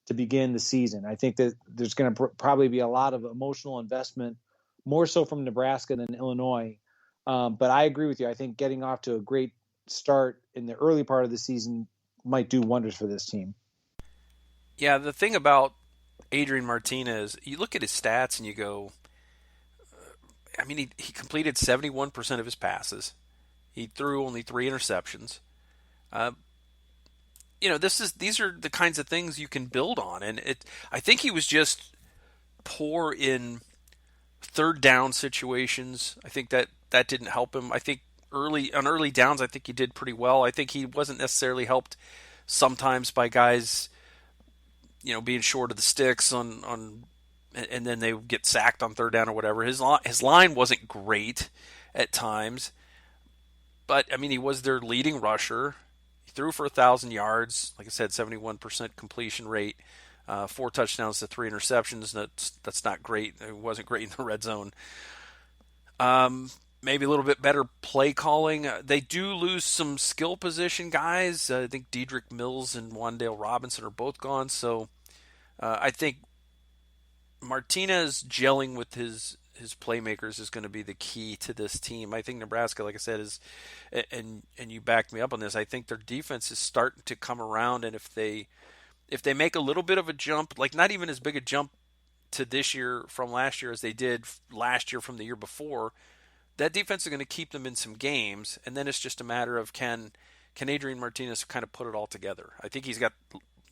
to begin the season. I think that there's going to probably be a lot of emotional investment, more so from Nebraska than Illinois. But I agree with you. I think getting off to a great start in the early part of the season might do wonders for this team. Yeah, the thing about Adrian Martinez, you look at his stats and you go, I mean, he completed 71% of his passes. He threw only 3 interceptions. These are the kinds of things you can build on, and I think he was just poor in third down situations. I think that didn't help him. I think early downs, I think he did pretty well. I think he wasn't necessarily helped sometimes by guys, being short of the sticks on and then they would get sacked on third down or whatever. His line wasn't great at times, but I mean, he was their leading rusher. He threw for 1,000 yards, like I said, 71% completion rate, 4 touchdowns to 3 interceptions. That's not great. It wasn't great in the red zone. Maybe a little bit better play calling. They do lose some skill position guys. I think Dedrick Mills and Wandale Robinson are both gone. So I think Martinez gelling with his playmakers is going to be the key to this team. I think Nebraska, like I said, is, and you backed me up on this, I think their defense is starting to come around, and if they make a little bit of a jump, like not even as big a jump to this year from last year as they did last year from the year before, that defense is going to keep them in some games, and then it's just a matter of can Adrian Martinez kind of put it all together. I think he's got,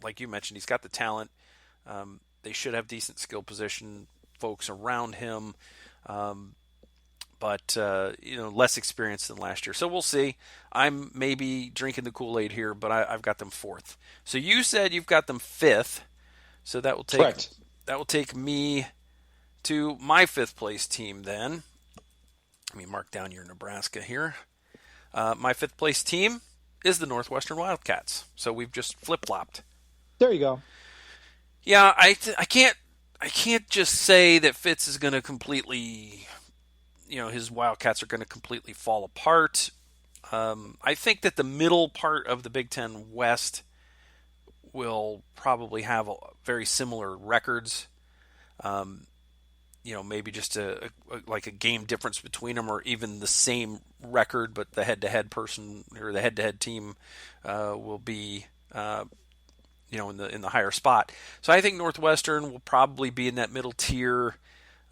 like you mentioned, he's got the talent. They should have decent skill position folks around him, but less experience than last year. So we'll see. I'm maybe drinking the Kool-Aid here, but I've got them 4th. So you said you've got them 5th. So that will take Correct. That will take me to my 5th place team then. Let me mark down your Nebraska here. My 5th place team is the Northwestern Wildcats. So we've just flip-flopped. There you go. Yeah, I can't just say that Fitz is going to completely, his Wildcats are going to completely fall apart. I think that the middle part of the Big Ten West will probably have very similar records. Maybe just a game difference between them, or even the same record, but the head-to-head person or the head-to-head team will be in the higher spot. So I think Northwestern will probably be in that middle tier.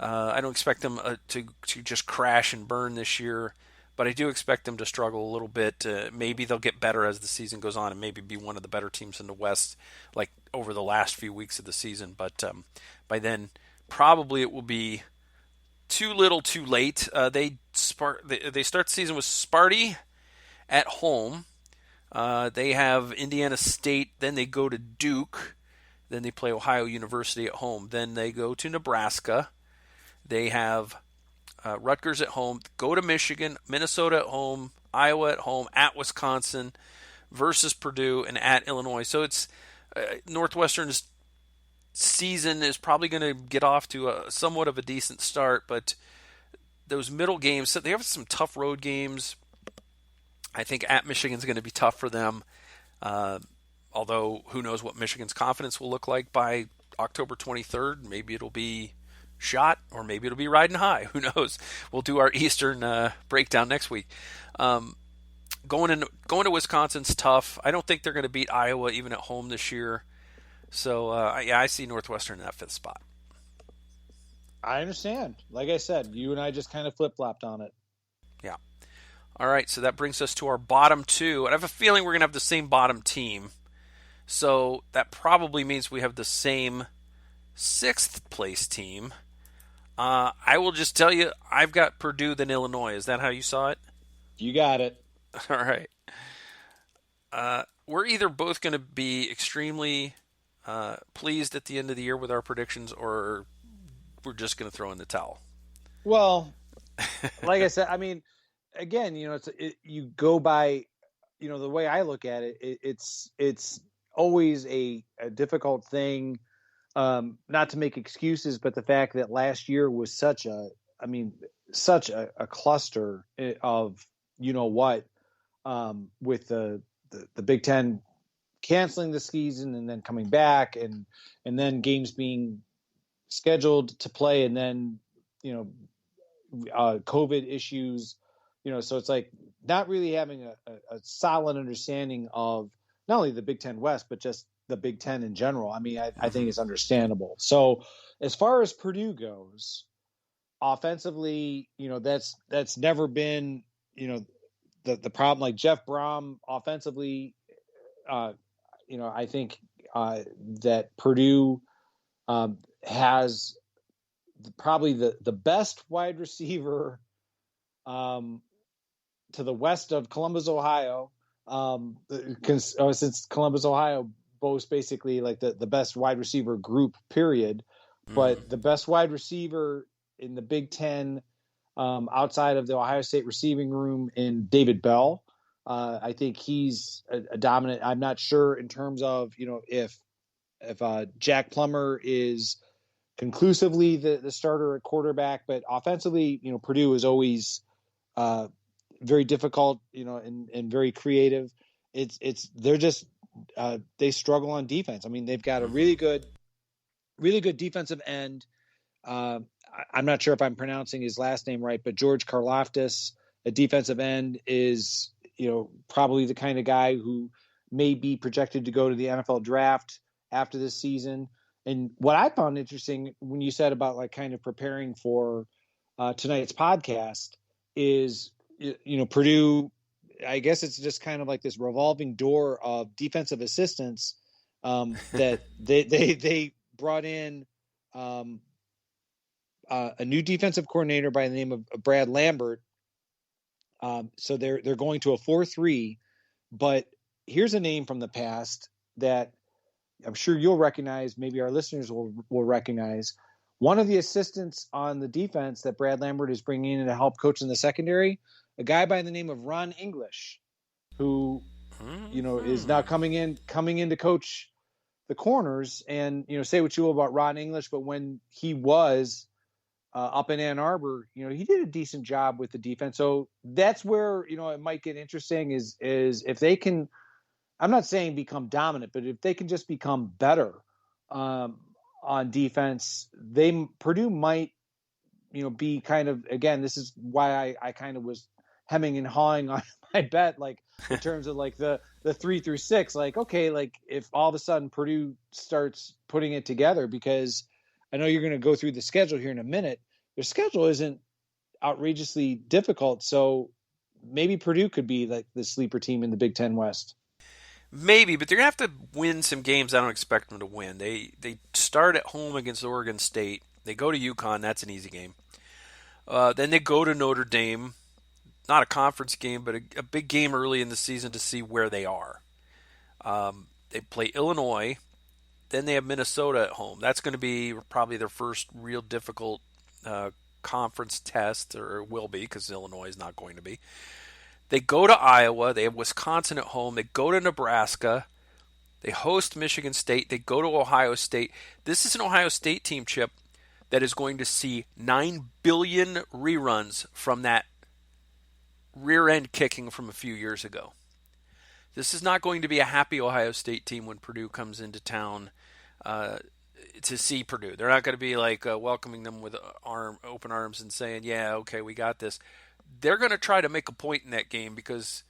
I don't expect them to just crash and burn this year, but I do expect them to struggle a little bit. Maybe they'll get better as the season goes on and maybe be one of the better teams in the West, like over the last few weeks of the season. But by then, probably it will be too little, too late. They start the season with Sparty at home. They have Indiana State, then they go to Duke, then they play Ohio University at home, then they go to Nebraska. They have Rutgers at home, go to Michigan, Minnesota at home, Iowa at home, at Wisconsin, versus Purdue, and at Illinois. So it's Northwestern's season is probably going to get off to somewhat of a decent start, but those middle games, so they have some tough road games. I think at Michigan's going to be tough for them, although who knows what Michigan's confidence will look like by October 23rd. Maybe it'll be shot, or maybe it'll be riding high. Who knows? We'll do our Eastern breakdown next week. Going to Wisconsin's tough. I don't think they're going to beat Iowa even at home this year. So I see Northwestern in that fifth spot. I understand. Like I said, you and I just kind of flip-flopped on it. Yeah. All right, so that brings us to our bottom two. And I have a feeling we're going to have the same bottom team. So that probably means we have the same sixth place team. I will just tell you, I've got Purdue than Illinois. Is that how you saw it? You got it. All right. We're either both going to be extremely pleased at the end of the year with our predictions, or we're just going to throw in the towel. Well, like I said, I mean, again, you go by, the way I look at it, it's always a difficult thing, not to make excuses, but the fact that last year was such a cluster of, with the Big Ten canceling the season and then coming back and then games being scheduled to play, and then, COVID issues, so it's like not really having a solid understanding of not only the Big Ten West, but just the Big Ten in general. I mean, I think it's understandable. So as far as Purdue goes, offensively, that's never been, the problem. Like Jeff Brom offensively, I think that Purdue has probably the best wide receiver to the west of Columbus, Ohio. Since Columbus, Ohio boasts basically like the best wide receiver group, period. But the best wide receiver in the Big Ten outside of the Ohio State receiving room in David Bell. I think he's a dominant. I'm not sure in terms of, if Jack Plummer is conclusively the starter at quarterback, but offensively, Purdue is always very difficult, and very creative. They're just they struggle on defense. I mean, they've got a really good defensive end. I'm not sure if I'm pronouncing his last name right, but George Karlaftis, a defensive end, is probably the kind of guy who may be projected to go to the NFL draft after this season. And what I found interesting when you said about like kind of preparing for tonight's podcast is, Purdue, I guess it's just kind of like this revolving door of defensive assistants that they brought in a new defensive coordinator by the name of Brad Lambert. So they're going to a 4-3, but here's a name from the past that I'm sure you'll recognize. Maybe our listeners will recognize. One of the assistants on the defense that Brad Lambert is bringing in to help coach in the secondary, a guy by the name of Ron English, who, is now coming in to coach the corners. And, say what you will about Ron English, but when he was up in Ann Arbor, he did a decent job with the defense. So that's where, it might get interesting is if they can, I'm not saying become dominant, but if they can just become better on defense, Purdue might, be kind of, again, this is why I kind of was hemming and hawing on my bet, like in terms of like the 3 through 6, like, okay, like if all of a sudden Purdue starts putting it together, because I know you're going to go through the schedule here in a minute. Their schedule isn't outrageously difficult, so maybe Purdue could be like the sleeper team in the Big Ten West. Maybe, but they're gonna have to win some games. I don't expect them to win. They start at home against Oregon State. They go to UConn. That's an easy game. Then they go to Notre Dame. Not a conference game, but a big game early in the season to see where they are. They play Illinois. Then they have Minnesota at home. That's going to be probably their first real difficult conference test, or will be, because Illinois is not going to be. They go to Iowa. They have Wisconsin at home. They go to Nebraska. They host Michigan State. They go to Ohio State. This is an Ohio State team, Chip, that is going to see 9 billion reruns from that rear end kicking from a few years ago. This is not going to be a happy Ohio State team when Purdue comes into town to see Purdue. They're not going to be like welcoming them with open arms and saying, yeah, okay, we got this. They're going to try to make a point in that game because,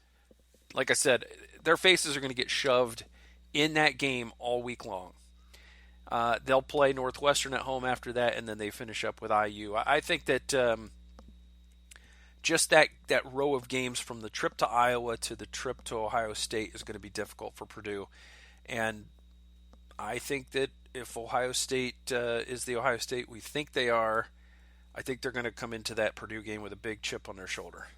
like I said, their faces are going to get shoved in that game all week long. They'll play Northwestern at home after that, and then they finish up with IU. I think that just that row of games from the trip to Iowa to the trip to Ohio State is going to be difficult for Purdue. And I think that if Ohio State is the Ohio State we think they are, I think they're going to come into that Purdue game with a big chip on their shoulder.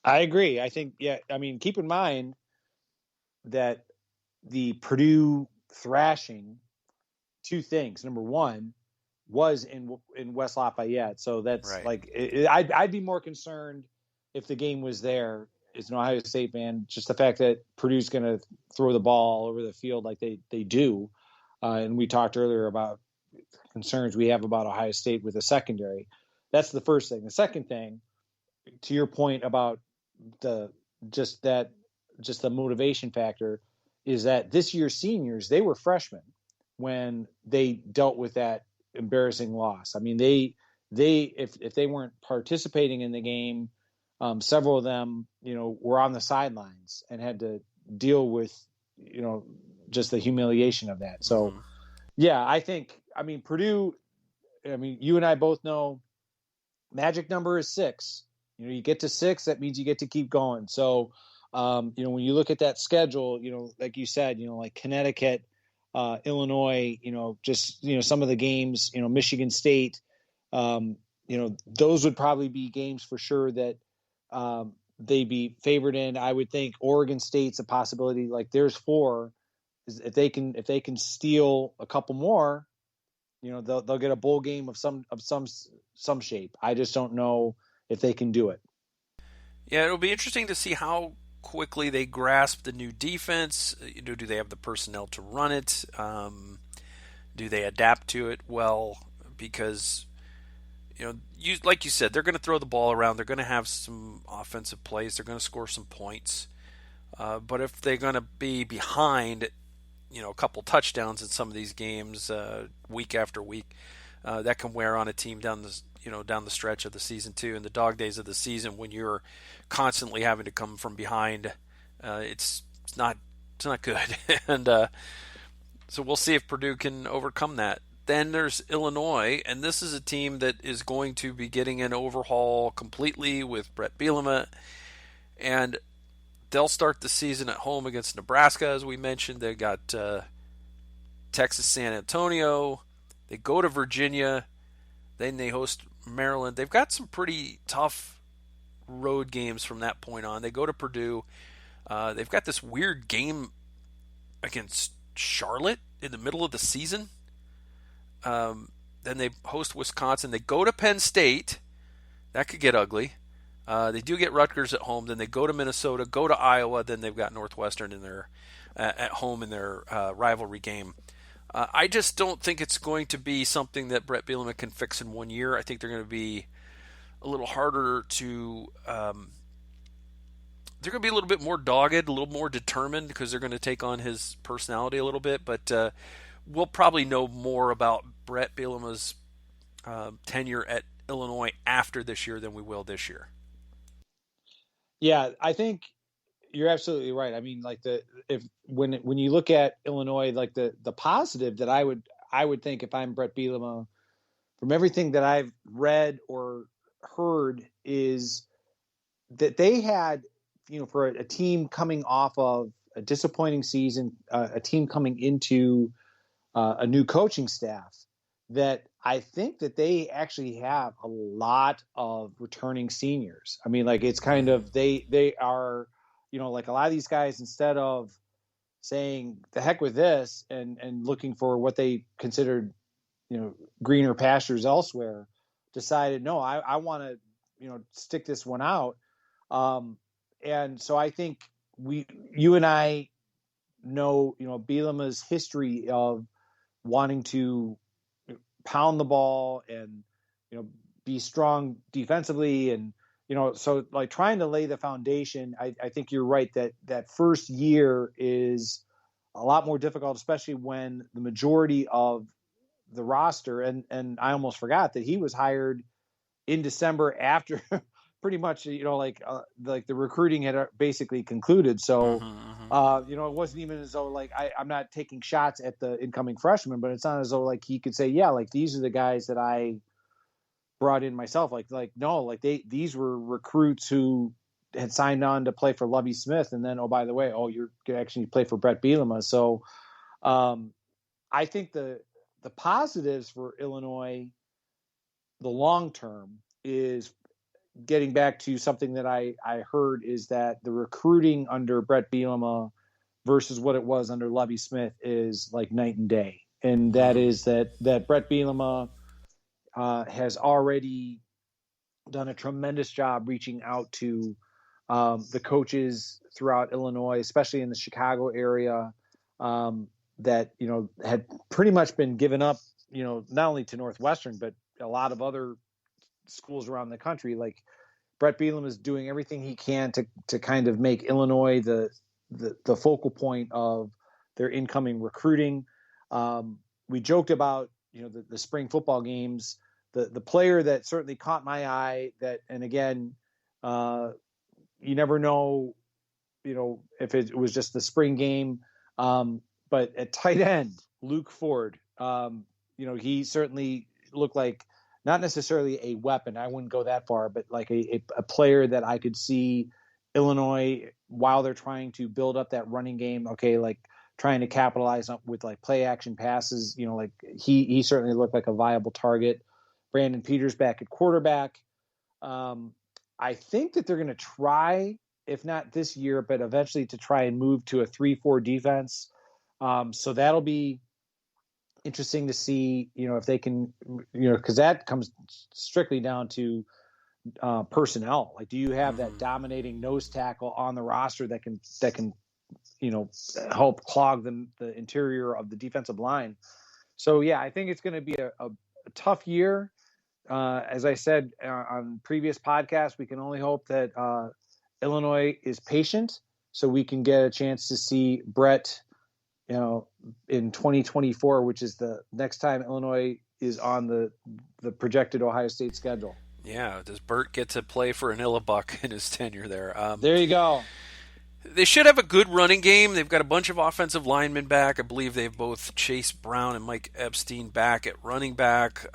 I agree. I think, yeah, I mean, keep in mind that the Purdue thrashing, two things. Number one, was in West Lafayette, so that's right. Like I'd be more concerned if the game was there as an Ohio State fan. Just the fact that Purdue's going to throw the ball all over the field like they do, and we talked earlier about concerns we have about Ohio State with the secondary. That's the first thing. The second thing, to your point about the motivation factor, is that this year's seniors, they were freshmen when they dealt with that embarrassing loss. I mean, they if they weren't participating in the game, several of them, were on the sidelines and had to deal with, just the humiliation of that. So, yeah, I mean, Purdue, you and I both know magic number is 6. You get to 6, that means you get to keep going. So, when you look at that schedule, like you said, like Connecticut, Illinois, some of the games, Michigan State, those would probably be games for sure that they'd be favored in. I would think Oregon State's a possibility. Like there's 4. If they can steal a couple more, they'll get a bowl game of some shape. I just don't know if they can do it. Yeah, it'll be interesting to see how quickly they grasp the new defense. Do they have the personnel to run it? Do they adapt to it well? Because like you said, they're going to throw the ball around. They're going to have some offensive plays. They're going to score some points. But if they're going to be behind, a couple touchdowns in some of these games week after week, that can wear on a team down the stretch of the season too. In the dog days of the season, when you're constantly having to come from behind, it's not good. And so we'll see if Purdue can overcome that. Then there's Illinois, and this is a team that is going to be getting an overhaul completely with Brett Bielema, and they'll start the season at home against Nebraska, as we mentioned. They got Texas San Antonio. They go to Virginia. Then they host Maryland. They've got some pretty tough road games from that point on. They go to Purdue. They've got this weird game against Charlotte in the middle of the season. Then they host Wisconsin. They go to Penn State. That could get ugly. They do get Rutgers at home. Then they go to Minnesota, go to Iowa. Then they've got Northwestern in their at home in their rivalry game. I just don't think it's going to be something that Brett Bielema can fix in 1 year. I think they're going to be a little harder to. They're going to be a little bit more dogged, a little more determined, because they're going to take on his personality a little bit. But we'll probably know more about Brett Bielema's tenure at Illinois after this year than we will this year. Yeah, I think you're absolutely right. I mean, like when you look at Illinois, like the positive that I would think if I'm Brett Bielema, from everything that I've read or heard, is that they had, for a team coming off of a disappointing season, a team coming into a new coaching staff, that I think that they actually have a lot of returning seniors. I mean, like it's kind Mm-hmm. of they are, like a lot of these guys, instead of saying the heck with this and looking for what they considered, greener pastures elsewhere, decided no, I want to, stick this one out. Um, and so I think you and I know, Bielema's history of wanting to pound the ball and, be strong defensively. And, so like trying to lay the foundation, I think you're right that first year is a lot more difficult, especially when the majority of the roster, and I almost forgot that he was hired in December after pretty much, like the recruiting had basically concluded. So, Mm-hmm. it wasn't even as though like I'm not taking shots at the incoming freshmen, but it's not as though like he could say, yeah, like these are the guys that I brought in myself. Like no, like these were recruits who had signed on to play for Lovie Smith, and then, oh, by the way, you're gonna actually play for Brett Bielema. So, I think the positives for Illinois, the long term, is getting back to something that I heard, is that the recruiting under Brett Bielema versus what it was under Lovie Smith is like night and day. And that Mm-hmm. is that Brett Bielema has already done a tremendous job reaching out to the coaches throughout Illinois, especially in the Chicago area, that, had pretty much been given up, not only to Northwestern, but a lot of other schools around the country. Like Brett Bielema is doing everything he can to kind of make Illinois the focal point of their incoming recruiting. We joked about, the spring football games. The player that certainly caught my eye, and again, you never know, if it was just the spring game, but at tight end, Luke Ford, he certainly looked like not necessarily a weapon. I wouldn't go that far, but like a player that I could see Illinois, while they're trying to build up that running game, okay, like trying to capitalize on with like play action passes, like he certainly looked like a viable target. Brandon Peters back at quarterback. I think that they're going to try, if not this year, but eventually to try and move to a 3-4 defense. So that'll be interesting to see, if they can, because that comes strictly down to personnel. Like, do you have that Mm-hmm. dominating nose tackle on the roster that can help clog the interior of the defensive line? So yeah, I think it's going to be a tough year. As I said on previous podcasts, we can only hope that Illinois is patient, so we can get a chance to see Brett, in 2024, which is the next time Illinois is on the projected Ohio State schedule. Yeah, does Burt get to play for an Illabuck in his tenure there? There you go. They should have a good running game. They've got a bunch of offensive linemen back. I believe they've both Chase Brown and Mike Epstein back at running back.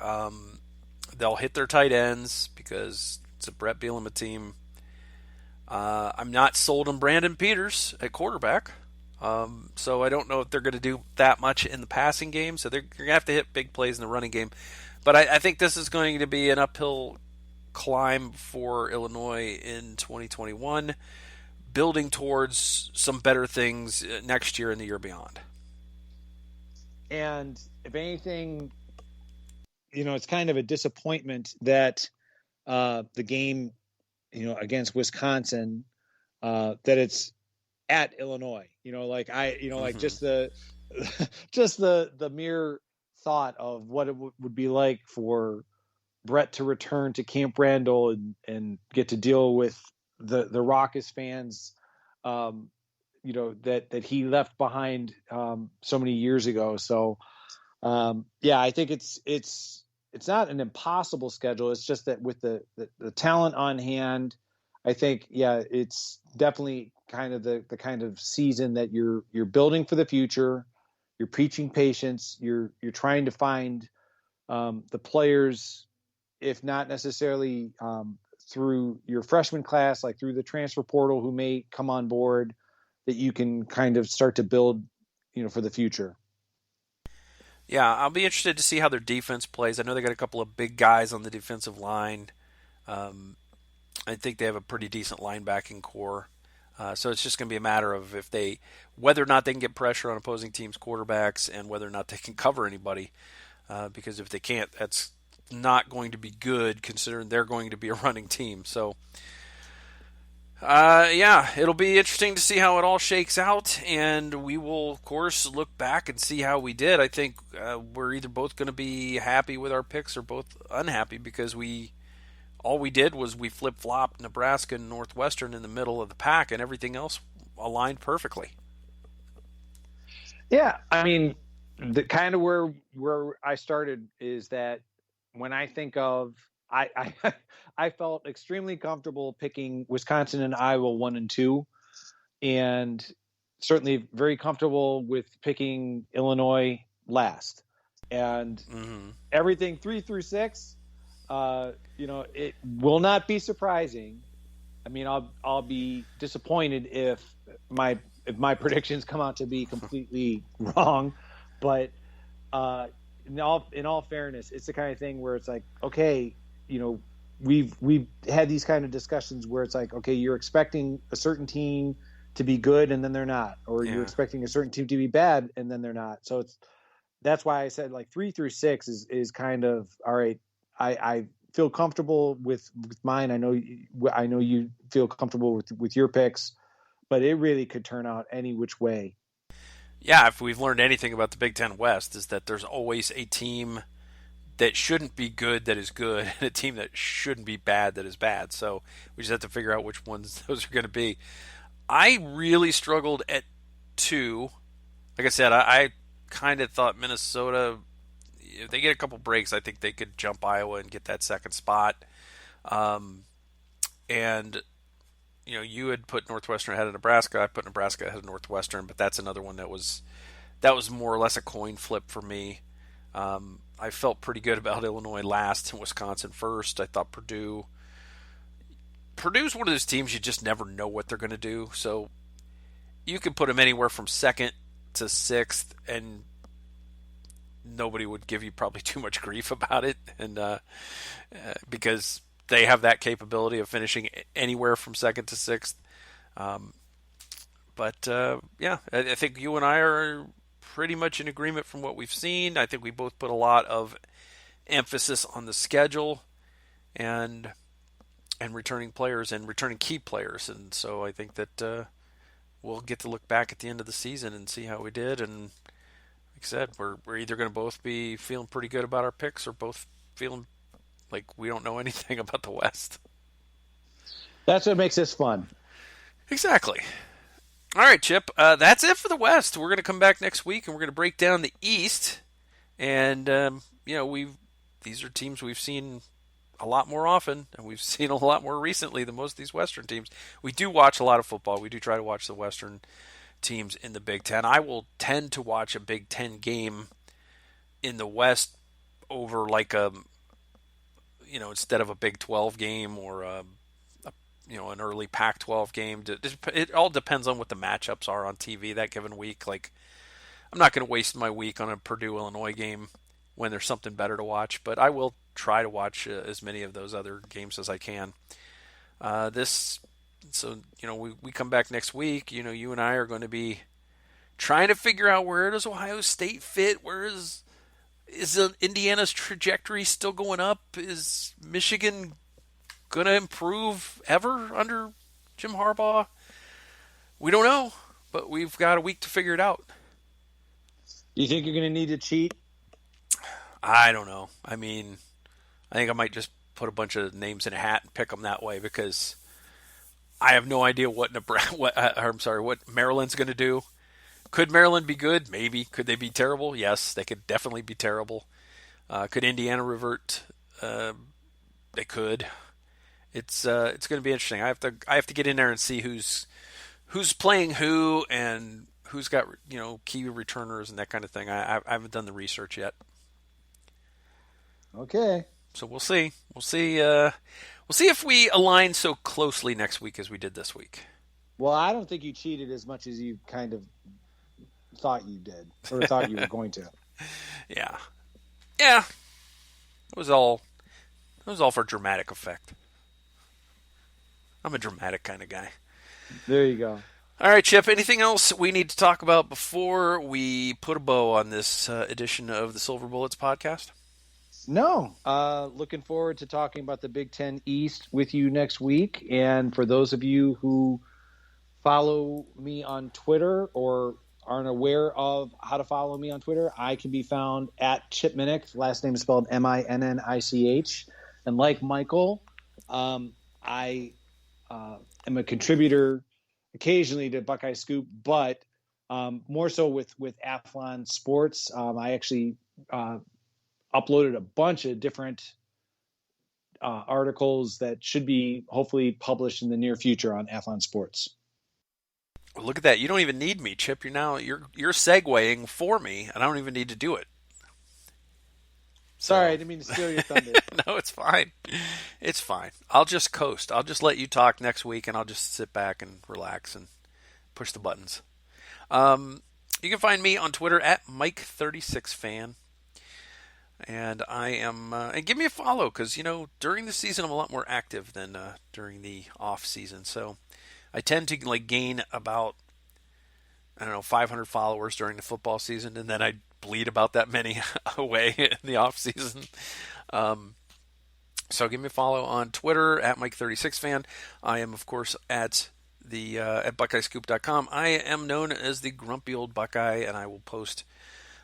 They'll hit their tight ends because it's a Brett Bielema team. I'm not sold on Brandon Peters at quarterback. So I don't know if they're going to do that much in the passing game. So they're going to have to hit big plays in the running game. But I think this is going to be an uphill climb for Illinois in 2021, building towards some better things next year and the year beyond. And if anything, it's kind of a disappointment that the game, against Wisconsin, that it's at Illinois. Like like just the mere thought of what it would be like for Brett to return to Camp Randall and get to deal with the raucous fans, that he left behind so many years ago. So yeah, I think it's not an impossible schedule. It's just that with the talent on hand, I think, yeah, it's definitely kind of the kind of season that you're building for the future. You're preaching patience. You're trying to find the players, if not necessarily through your freshman class, like through the transfer portal, who may come on board, that you can kind of start to build, for the future. Yeah, I'll be interested to see how their defense plays. I know they got a couple of big guys on the defensive line. Um, I think they have a pretty decent linebacking core. So it's just going to be a matter of whether or not they can get pressure on opposing teams' quarterbacks and whether or not they can cover anybody. Because if they can't, that's not going to be good considering they're going to be a running team. So, yeah, it'll be interesting to see how it all shakes out, and we will, of course, look back and see how we did. I think we're either both going to be happy with our picks or both unhappy because all we did was we flip-flopped Nebraska and Northwestern in the middle of the pack, and everything else aligned perfectly. Yeah, I mean, the kind of where I started is that when I think of I I felt extremely comfortable picking Wisconsin and Iowa 1 and 2, and certainly very comfortable with picking Illinois last. And everything 3 through 6, it will not be surprising. I mean, I'll be disappointed if my predictions come out to be completely wrong, but in all fairness, it's the kind of thing where it's like, okay, we've had these kind of discussions where it's like, okay, you're expecting a certain team to be good and then they're not, or you're expecting a certain team to be bad and then they're not. So that's why I said like 3 through 6 is kind of all right. I feel comfortable with mine. I know you feel comfortable with your picks, but it really could turn out any which way. Yeah, if we've learned anything about the Big Ten West is that there's always a team that shouldn't be good that is good, and a team that shouldn't be bad that is bad. So we just have to figure out which ones those are going to be. I really struggled at 2. Like I said, I kind of thought Minnesota, if they get a couple breaks, I think they could jump Iowa and get that second spot. And you had put Northwestern ahead of Nebraska. I put Nebraska ahead of Northwestern, but that's another one that was more or less a coin flip for me. I felt pretty good about Illinois last and Wisconsin first. I thought Purdue's one of those teams you just never know what they're going to do. So you can put them anywhere from second to sixth, and nobody would give you probably too much grief about it, and because they have that capability of finishing anywhere from second to sixth. But yeah, I think you and I are pretty much in agreement from what we've seen. I think we both put a lot of emphasis on the schedule and returning players and returning key players, and so I think that we'll get to look back at the end of the season and see how we did. And like I said, we're either going to both be feeling pretty good about our picks or both feeling like we don't know anything about the West. That's what makes this fun. Exactly. All right, Chip. That's it for the West. We're going to come back next week and we're going to break down the East. And these are teams we've seen a lot more often, and we've seen a lot more recently than most of these Western teams. We do watch a lot of football. We do try to watch the Western teams in the Big Ten. I will tend to watch a Big Ten game in the West over like instead of a Big 12 game or an early Pac-12 game. It all depends on what the matchups are on TV that given week. Like, I'm not going to waste my week on a Purdue-Illinois game when there's something better to watch, but I will try to watch as many of those other games as I can. We come back next week. You and I are going to be trying to figure out where does Ohio State fit. Where is Indiana's trajectory still going up? Is Michigan going to improve ever under Jim Harbaugh? We don't know, but we've got a week to figure it out. You think you're going to need to cheat? I don't know. I mean, I think I might just put a bunch of names in a hat and pick them that way because I have no idea what Maryland's going to do. Could Maryland be good? Maybe. Could they be terrible? Yes, they could definitely be terrible. Could Indiana revert? They could. It's going to be interesting. I have to get in there and see who's playing who and who's got key returners and that kind of thing. I haven't done the research yet, Okay. so we'll see. We'll see if we align so closely next week as we did this week. Well, I don't think you cheated as much as you kind of thought you did or thought you were going to. Yeah, yeah. It was all for dramatic effect. I'm a dramatic kind of guy. There you go. All right, Chip, anything else we need to talk about before we put a bow on this edition of the Silver Bullets podcast? No. Looking forward to talking about the Big Ten East with you next week. And for those of you who follow me on Twitter or aren't aware of how to follow me on Twitter, I can be found at Chip Minnich. Last name is spelled Minnich. And like Michael, I am a contributor occasionally to Buckeye Scoop, but more so with Athlon Sports. I actually uploaded a bunch of different articles that should be hopefully published in the near future on Athlon Sports. Well, look at that. You don't even need me, Chip. You're segueing for me, and I don't even need to do it. Sorry, I didn't mean to steal your thunder. No, it's fine. It's fine. I'll just coast. I'll just let you talk next week, and I'll just sit back and relax and push the buttons. You can find me on Twitter at Mike36Fan. And I am, and give me a follow because, during the season I'm a lot more active than during the off season. So I tend to gain about, 500 followers during the football season, and then I bleed about that many away in the off season. So give me a follow on Twitter at Mike36Fan. I am, of course, at BuckeyeScoop.com. I am known as the Grumpy Old Buckeye, and I will post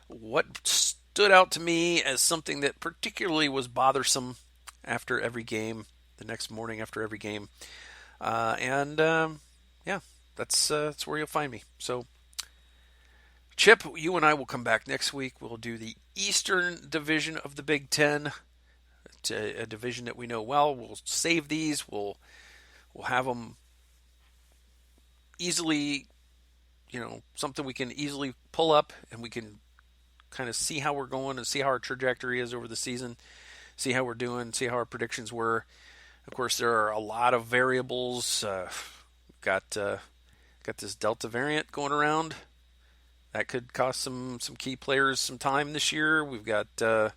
what stood out to me as something that particularly was bothersome after every game, the next morning after every game. Yeah, that's where you'll find me. So, Chip, you and I will come back next week. We'll do the Eastern Division of the Big Ten. It's a division that we know well. We'll save these. We'll have them easily, something we can easily pull up, and we can kind of see how we're going and see how our trajectory is over the season, see how we're doing, see how our predictions were. Of course, there are a lot of variables. Got this Delta variant going around. That could cost some key players some time this year. We've got, you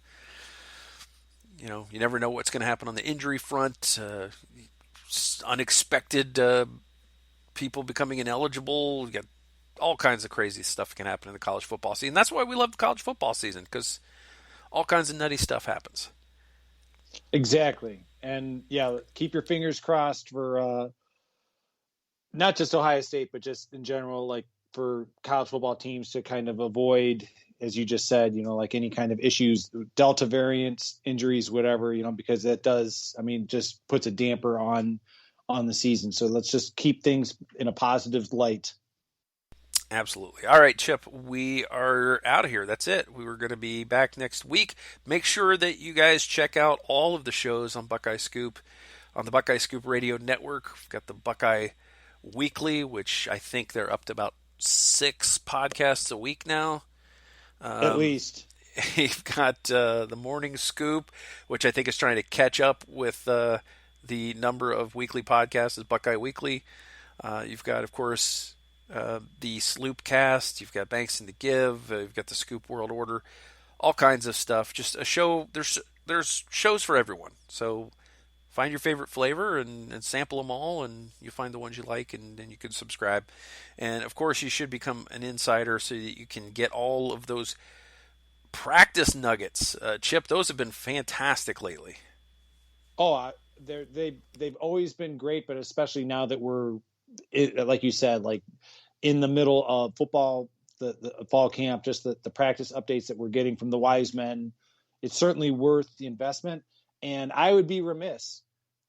never know what's going to happen on the injury front. Unexpected people becoming ineligible. We've got all kinds of crazy stuff can happen in the college football season. That's why we love the college football season, because all kinds of nutty stuff happens. Exactly. And yeah, keep your fingers crossed for not just Ohio State, but just in general, for college football teams to kind of avoid, as you just said, any kind of issues, Delta variants, injuries, whatever, because that does, just puts a damper on the season. So let's just keep things in a positive light. Absolutely. All right, Chip, we are out of here. That's it. We were going to be back next week. Make sure that you guys check out all of the shows on Buckeye Scoop, on the Buckeye Scoop Radio Network. We've got the Buckeye Weekly, which I think they're up to about 6 podcasts a week now. At least. You've got the Morning Scoop, which I think is trying to catch up with the number of weekly podcasts as Buckeye Weekly. You've got, of course, the Sloopcast. You've got Banks and the Give. You've got the Scoop World Order. All kinds of stuff. Just a show. There's shows for everyone. So find your favorite flavor and sample them all, and you find the ones you like, and then you can subscribe. And of course, you should become an insider so that you can get all of those practice nuggets. Chip, those have been fantastic lately. Oh, they've always been great, but especially now that we're, like you said, in the middle of football, the fall camp, just the practice updates that we're getting from the wise men, it's certainly worth the investment. And I would be remiss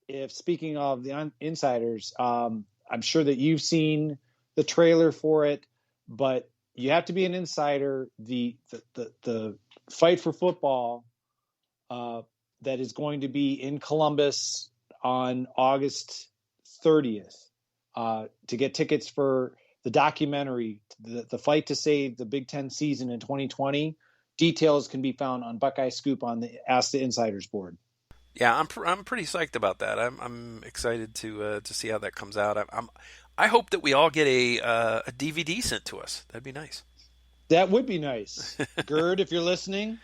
if, speaking of the insiders, I'm sure that you've seen the trailer for it, but you have to be an insider. The fight for football that is going to be in Columbus on August 30th to get tickets for the documentary, the fight to save the Big Ten season in 2020. Details can be found on Buckeye Scoop on the Ask the Insiders board. Yeah, I'm pretty psyched about that. I'm excited to see how that comes out. I hope that we all get a DVD sent to us. That'd be nice. That would be nice. Gerd, if you're listening,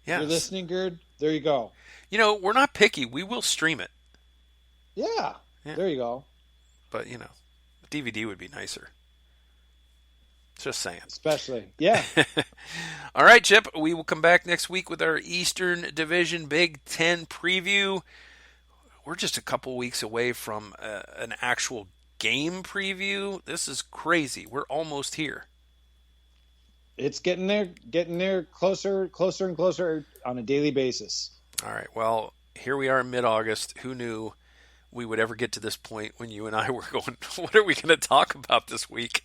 Yes. Gerd, there you go. You know, we're not picky. We will stream it. Yeah, Yeah. there you go. But, you know, DVD would be nicer. Just saying. Especially, yeah. All right, Chip. We will come back next week with our Eastern Division Big Ten preview. We're just a couple weeks away from an actual game preview. This is crazy. We're almost here. It's getting there closer and closer on a daily basis. All right. Well, here we are in mid-August. Who knew we would ever get to this point when you and I were going, what are we going to talk about this week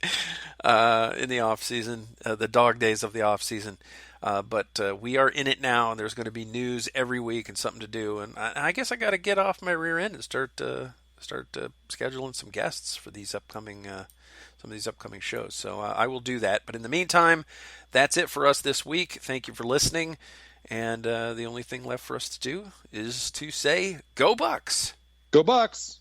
in the off season, the dog days of the off season? But we are in it now, and there's going to be news every week and something to do. And I guess I got to get off my rear end and start scheduling some guests for these upcoming some of these upcoming shows. So I will do that. But in the meantime, that's it for us this week. Thank you for listening. And the only thing left for us to do is to say, go Bucks! Go Bucks!